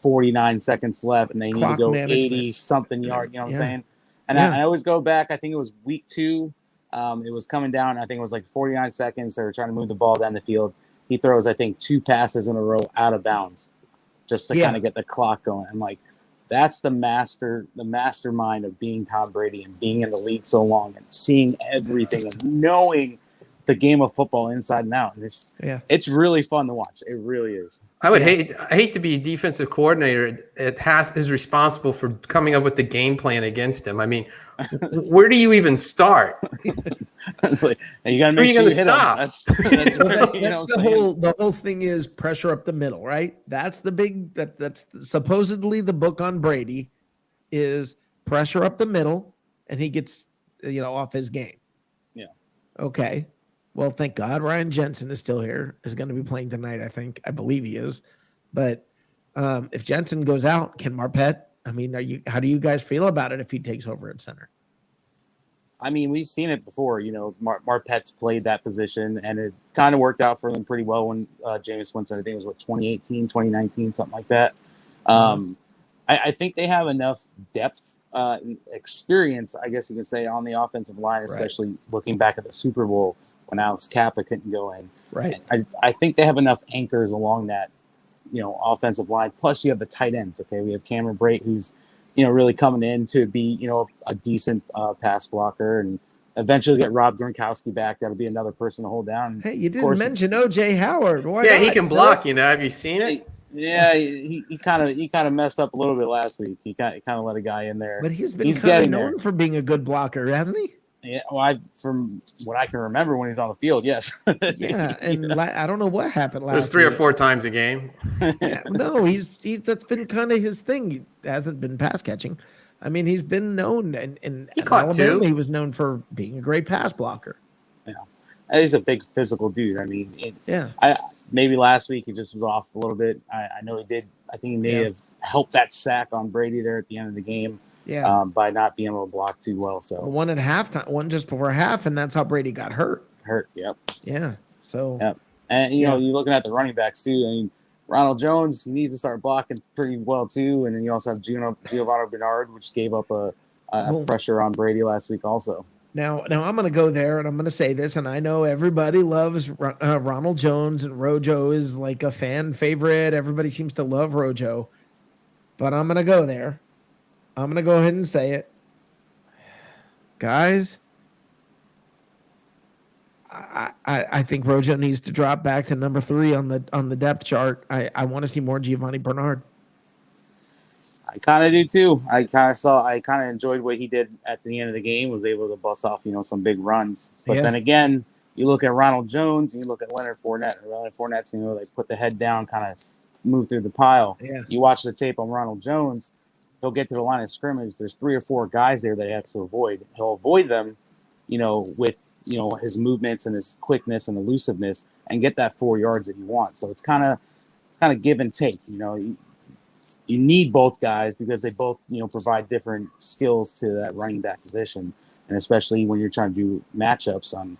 49 seconds left, and they need to go 80-something yard. You know what I'm saying? And I always go back. I think it was week 2. It was coming down. I think it was like 49 seconds. They were trying to move the ball down the field. He throws, I think, 2 passes in a row out of bounds, just to kind of get the clock going. I'm like, that's the mastermind of being Tom Brady and being in the league so long and seeing everything and knowing the game of football inside and out. It's really fun to watch. It really is. I hate to be a defensive coordinator. Is responsible for coming up with the game plan against him. I mean, where do you even start? Like, you got to make sure you hit him. That's the whole thing is pressure up the middle, right? That's the big that's supposedly the book on Brady is pressure up the middle, and he gets off his game. Yeah. Okay. Well, thank God Ryan Jensen is still here. Is going to be playing tonight, I believe he is. But if Jensen goes out, Ken Marpet, I mean, how do you guys feel about it if he takes over at center? I mean, we've seen it before. Marpet's played that position, and it kind of worked out for them pretty well when Jameis Winston, I think it was 2018, 2019, something like that. I think they have enough depth, experience, I guess you can say, on the offensive line, especially looking back at the Super Bowl when Alex Kappa couldn't go in. Right. I think they have enough anchors along that, offensive line. Plus, you have the tight ends. Okay, we have Cameron Brate, who's, really coming in to be, a decent pass blocker, and eventually get Rob Gronkowski back. That'll be another person to hold down. Hey, you didn't mention OJ Howard. Why not? He can block. Have you seen it? Yeah, he kind of messed up a little bit last week. He kind of let a guy in there, but he's been known for being a good blocker, hasn't he? Yeah, well, from what I can remember when he's on the field, yes. Yeah, and I don't know what happened last. There's 3 or 4 times a game. No, he's that's been kind of his thing. He hasn't been pass catching. I mean, he's been known, and he caught Alabama, 2. He was known for being a great pass blocker. Yeah, and he's a big physical dude. I mean, maybe last week he just was off a little bit. I know he did. I think he may have helped that sack on Brady there at the end of the game. Yeah, by not being able to block too well. So one at halftime, one just before half, and that's how Brady got hurt. Yep. Yeah. So. Yep. And you're looking at the running backs too. I mean, Ronald Jones, he needs to start blocking pretty well too. And then you also have Giovanni Bernard, which gave up a pressure on Brady last week also. Now I'm going to go there and I'm going to say this, and I know everybody loves Ronald Jones, and Rojo is like a fan favorite. Everybody seems to love Rojo, but I'm going to go there. I'm going to go ahead and say it. Guys, I think Rojo needs to drop back to number 3 on the depth chart. I want to see more Giovanni Bernard. I kind of do too. I kind of enjoyed what he did at the end of the game. Was able to bust off, some big runs. But then again, you look at Ronald Jones, and you look at Leonard Fournette. Leonard Fournette's, like put the head down, kind of move through the pile. Yeah. You watch the tape on Ronald Jones, he'll get to the line of scrimmage. There's 3 or 4 guys there that he has to avoid. He'll avoid them, with his movements and his quickness and elusiveness, and get that 4 yards that you want. So it's kind of give and take. You need both guys because they both, provide different skills to that running back position, and especially when you're trying to do matchups on,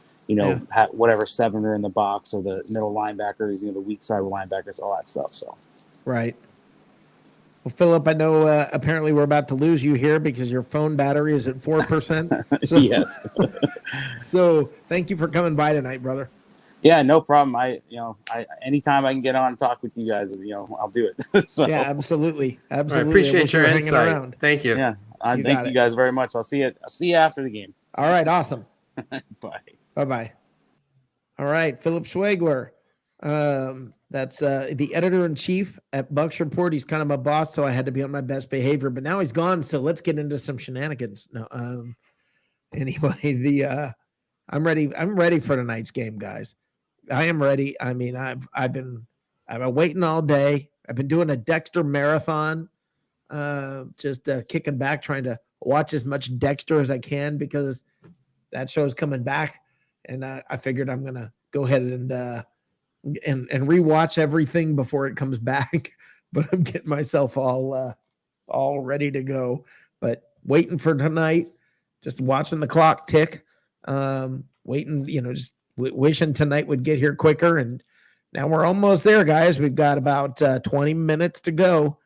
whatever 7 are in the box or the middle linebackers, the weak side linebackers, all that stuff. So, right. Well, Philip, I know apparently we're about to lose you here because your phone battery is at 4%. So, yes. So thank you for coming by tonight, brother. Yeah, no problem. I anytime I can get on and talk with you guys, I'll do it. So, yeah, absolutely. Absolutely. I appreciate your insight. Thank you. Yeah. Thank you guys very much. I'll see you after the game. All right. Awesome. Bye. Bye-bye. All right. Philip Schwegler. That's the editor-in-chief at Bucs Report. He's kind of my boss, so I had to be on my best behavior, but now he's gone. So let's get into some shenanigans. No, anyway, I'm ready for tonight's game, guys. I am ready. I mean, I've been waiting all day. I've been doing a Dexter marathon, just kicking back, trying to watch as much Dexter as I can because that show is coming back, and I figured I'm gonna go ahead and rewatch everything before it comes back. But I'm getting myself all ready to go. But waiting for tonight, just watching the clock tick, waiting, just wishing tonight would get here quicker. And now we're almost there, guys. We've got about 20 minutes to go,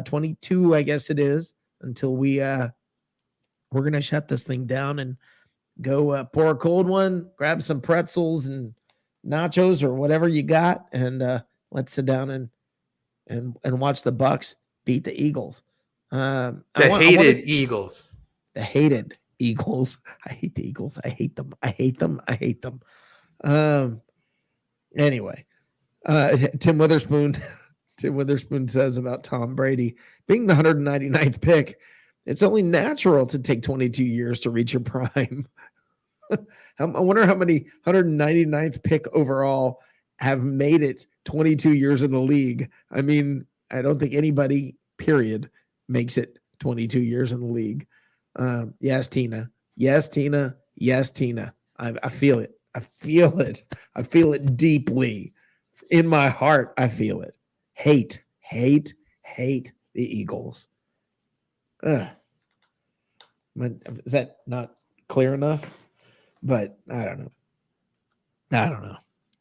22, I guess it is, until we're going to shut this thing down and go pour a cold one, grab some pretzels and nachos or whatever you got, and let's sit down and watch the Bucs beat the Eagles. The hated Eagles. The hated Eagles. I hate the Eagles. I hate them. I hate them. I hate them. Anyway, Tim Witherspoon says about Tom Brady being the 199th pick, it's only natural to take 22 years to reach your prime. I wonder how many 199th pick overall have made it 22 years in the league. I mean, I don't think anybody, period, makes it 22 years in the league. Yes, Tina. Yes, Tina. Yes, Tina. I feel it. I feel it. I feel it deeply. In my heart, I feel it. Hate the Eagles. Is that not clear enough? But I don't know.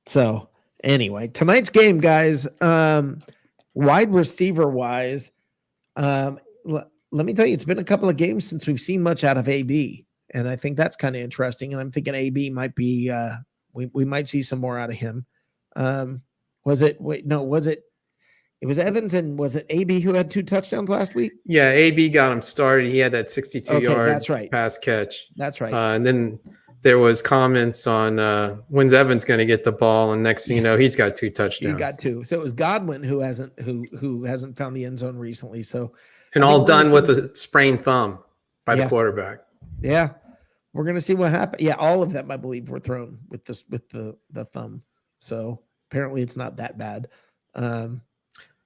So anyway, tonight's game, guys, wide receiver wise, let me tell you, it's been a couple of games since we've seen much out of AB. And I think that's kind of interesting. And I'm thinking AB might be, we might see some more out of him. It was Evans, and was it AB who had 2 touchdowns last week? Yeah, AB got him started. He had that 62-yard that's right. pass catch. That's right. And then there was comments on when's Evans going to get the ball, and next thing you know, he's got 2 touchdowns. He got 2. So it was Godwin who hasn't found the end zone recently. So and all done with a sprained thumb by the quarterback. Yeah, we're gonna see what happens. Yeah, all of them I believe were thrown with the thumb. So apparently it's not that bad.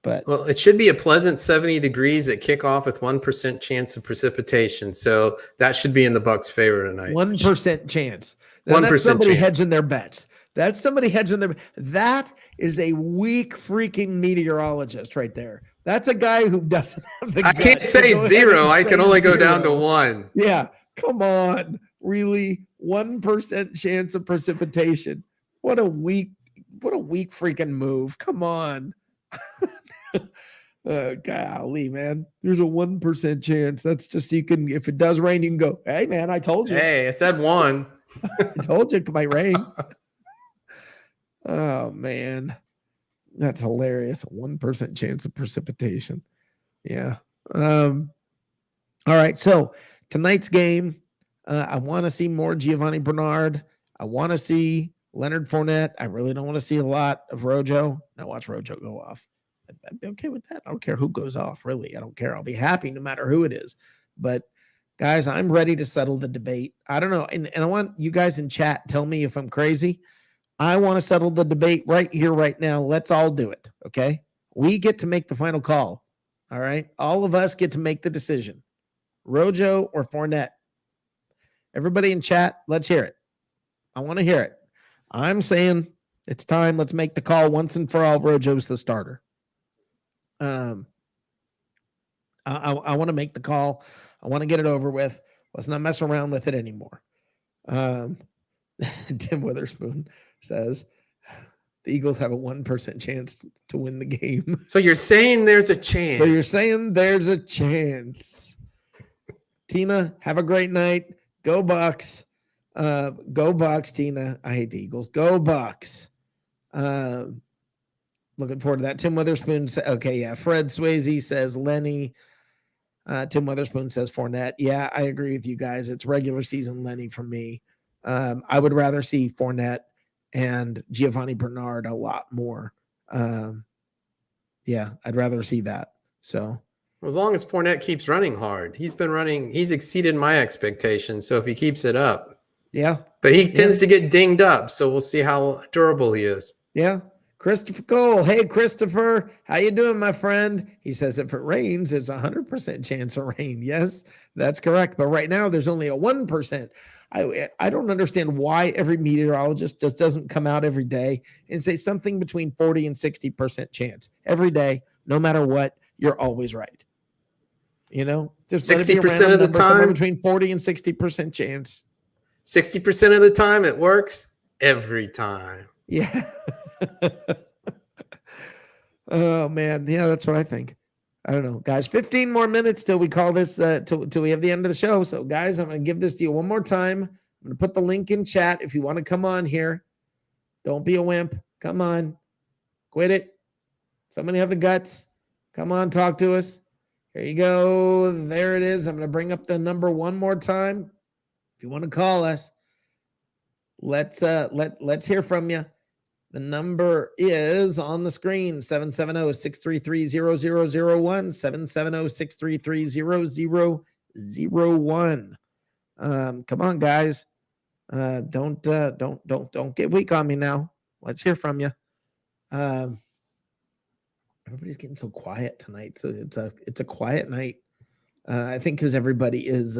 But well, it should be a pleasant 70 degrees at kickoff with 1% chance of precipitation. So that should be in the Bucs' favor tonight. 1% chance. Now, 1% that's somebody chance. hedging their bets. That's somebody hedging their. That is a weak freaking meteorologist right there. That's a guy who doesn't have the. I can't say 0. I can only go down to 1. Yeah, come on, really, 1% chance of precipitation. What a weak freaking move. Come on. Golly, man. There's a 1% chance. That's just, you can, if it does rain, you can go, hey, man, I told you. Hey, I said one. I told you it might rain. Oh, man. That's hilarious. A 1% chance of precipitation. Yeah. All right. So tonight's game, I want to see more Giovanni Bernard. I want to see Leonard Fournette. I really don't want to see a lot of Rojo. Now watch Rojo go off. I'd be okay with that. I don't care who goes off, really. I don't care. I'll be happy no matter who it is. But guys, I'm ready to settle the debate. I don't know. And I want you guys in chat, tell me if I'm crazy. I want to settle the debate right here, right now. Let's all do it. Okay. We get to make the final call. All right. All of us get to make the decision. Rojo or Fournette. Everybody in chat, let's hear it. I want to hear it. I'm saying it's time. Let's make the call once and for all. Rojo's the starter. I want to make the call. I want to get it over with. Let's not mess around with it anymore. Tim Witherspoon says the Eagles have a 1% chance to win the game. So you're saying there's a chance. So you're saying there's a chance. Tina, have a great night. Go Bucs. Go Bucs, Tina. I hate the Eagles. Go Bucs. Looking forward to that. Tim Witherspoon. Okay, yeah. Fred Swayze says Lenny. Tim Witherspoon says Fournette. Yeah, I agree with you guys. It's regular season Lenny for me. I would rather see Fournette and Giovanni Bernard a lot more. Yeah, I'd rather see that. So as long as Fournette keeps running hard, he's exceeded my expectations. So if he keeps it up, yeah. But he tends to get dinged up, so we'll see how durable he is. Yeah. Christopher Cole. Hey, Christopher. How you doing, my friend? He says if it rains, it's 100% chance of rain. Yes, that's correct. But right now, there's only a 1%. I don't understand why every meteorologist just doesn't come out every day and say something between 40 and 60% chance. Every day, no matter what, you're always right. You know? Just 60% of the time? Between 40 and 60% chance. 60% of the time, it works every time. Yeah. Oh man, yeah, that's what I think. I don't know, guys. 15 more minutes till we call this till we have the end of the show. So, guys, I'm going to give this to you one more time. I'm going to put the link in chat if you want to come on here. Don't be a wimp. Come on, quit it. Somebody have the guts. Come on, talk to us. Here you go. There it is. I'm going to bring up the number one more time. If you want to call us, let's hear from you. The number is on the screen, 770-633-0001, 770-633-0001. Come on, guys. Don't get weak on me now. Let's hear from you. Everybody's getting so quiet tonight. So it's a quiet night. I think because everybody is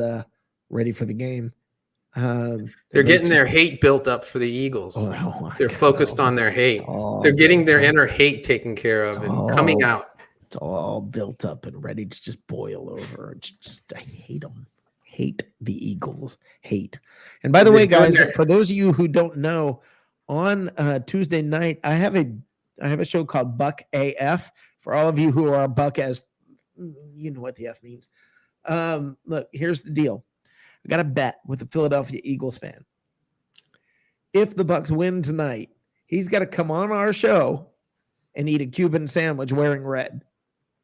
ready for the game. They're getting their hate built up for the Eagles. They're focused on their hate. They're getting their inner hate taken care of and coming out. It's all built up and ready to just boil over. It's just, I hate them. Hate the Eagles. Hate. And by the way, guys, for those of you who don't know, on Tuesday night, I have a show called Buck AF. For all of you who are Buck as, you know what the F means. Look, here's the deal. I got a bet with a Philadelphia Eagles fan. If the Bucs win tonight, he's got to come on our show and eat a Cuban sandwich wearing red.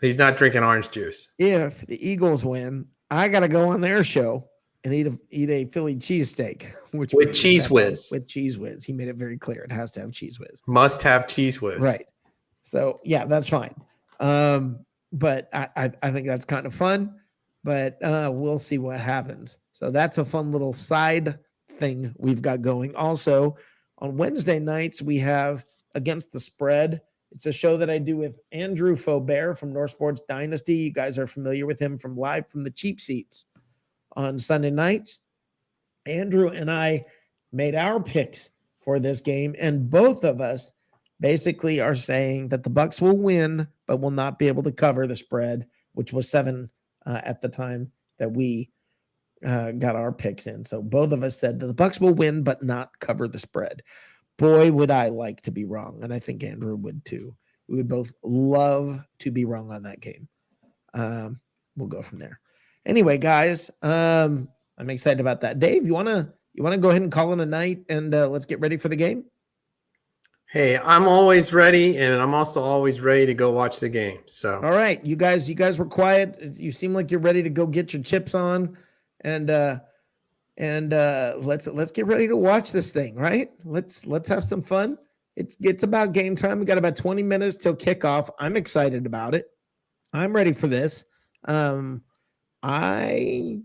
He's not drinking orange juice. If the Eagles win, I got to go on their show and eat a Philly cheesesteak, with Cheese Whiz. With Cheese Whiz. He made it very clear. It has to have Cheese Whiz. Must have Cheese Whiz. Right. So, yeah, that's fine. But I think that's kind of fun. But we'll see what happens. So that's a fun little side thing we've got going. Also, on Wednesday nights, we have Against the Spread. It's a show that I do with Andrew Faubert from North Sports Dynasty. You guys are familiar with him from Live from the Cheap Seats on Sunday nights. Andrew and I made our picks for this game, and both of us basically are saying that the Bucs will win, but will not be able to cover the spread, which was 7 at the time that we got our picks in. So both of us said that the Bucs will win, but not cover the spread. Boy, would I like to be wrong. And I think Andrew would too. We would both love to be wrong on that game. We'll go from there. Anyway, guys, I'm excited about that. Dave, you wanna go ahead and call it a night, and let's get ready for the game? Hey, I'm always ready, and I'm also always ready to go watch the game. So, all right, you guys were quiet. You seem like you're ready to go get your chips on, and let's get ready to watch this thing. Right? Let's have some fun. It's about game time. We got about 20 minutes till kickoff. I'm excited about it. I'm ready for this. I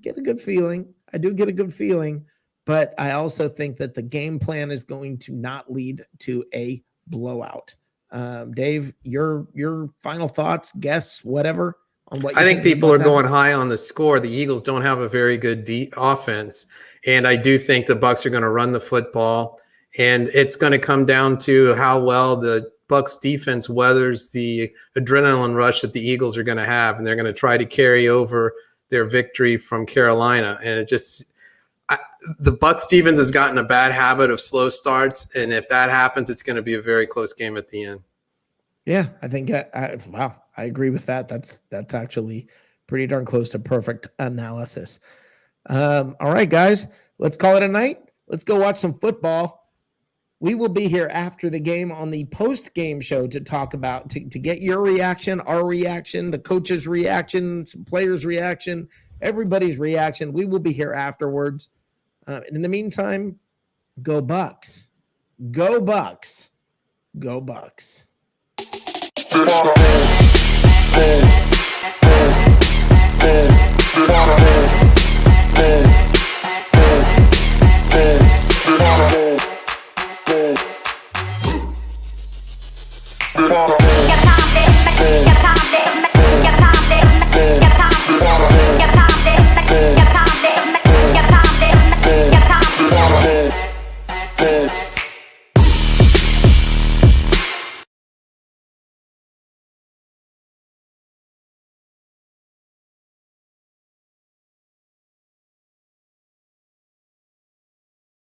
get a good feeling. I do get a good feeling. But I also think that the game plan is going to not lead to a blowout. Dave, your final thoughts, guess, whatever on what you I think people are that? going high on the score. The Eagles don't have a very good offense, and I do think the Bucs are going to run the football, and it's going to come down to how well the Bucs defense weathers the adrenaline rush that the Eagles are going to have, and they're going to try to carry over their victory from Carolina, and it just. The Bucs defense has gotten a bad habit of slow starts, and if that happens, it's going to be a very close game at the end. Yeah, I think wow, I agree with that. That's actually pretty darn close to perfect analysis. All right, guys, let's call it a night. Let's go watch some football. We will be here after the game on the post-game show to talk about to get your reaction, our reaction, the coach's reaction, some players' reaction, everybody's reaction. We will be here afterwards. In the meantime, go Bucs. Go Bucs. Go Bucs. Go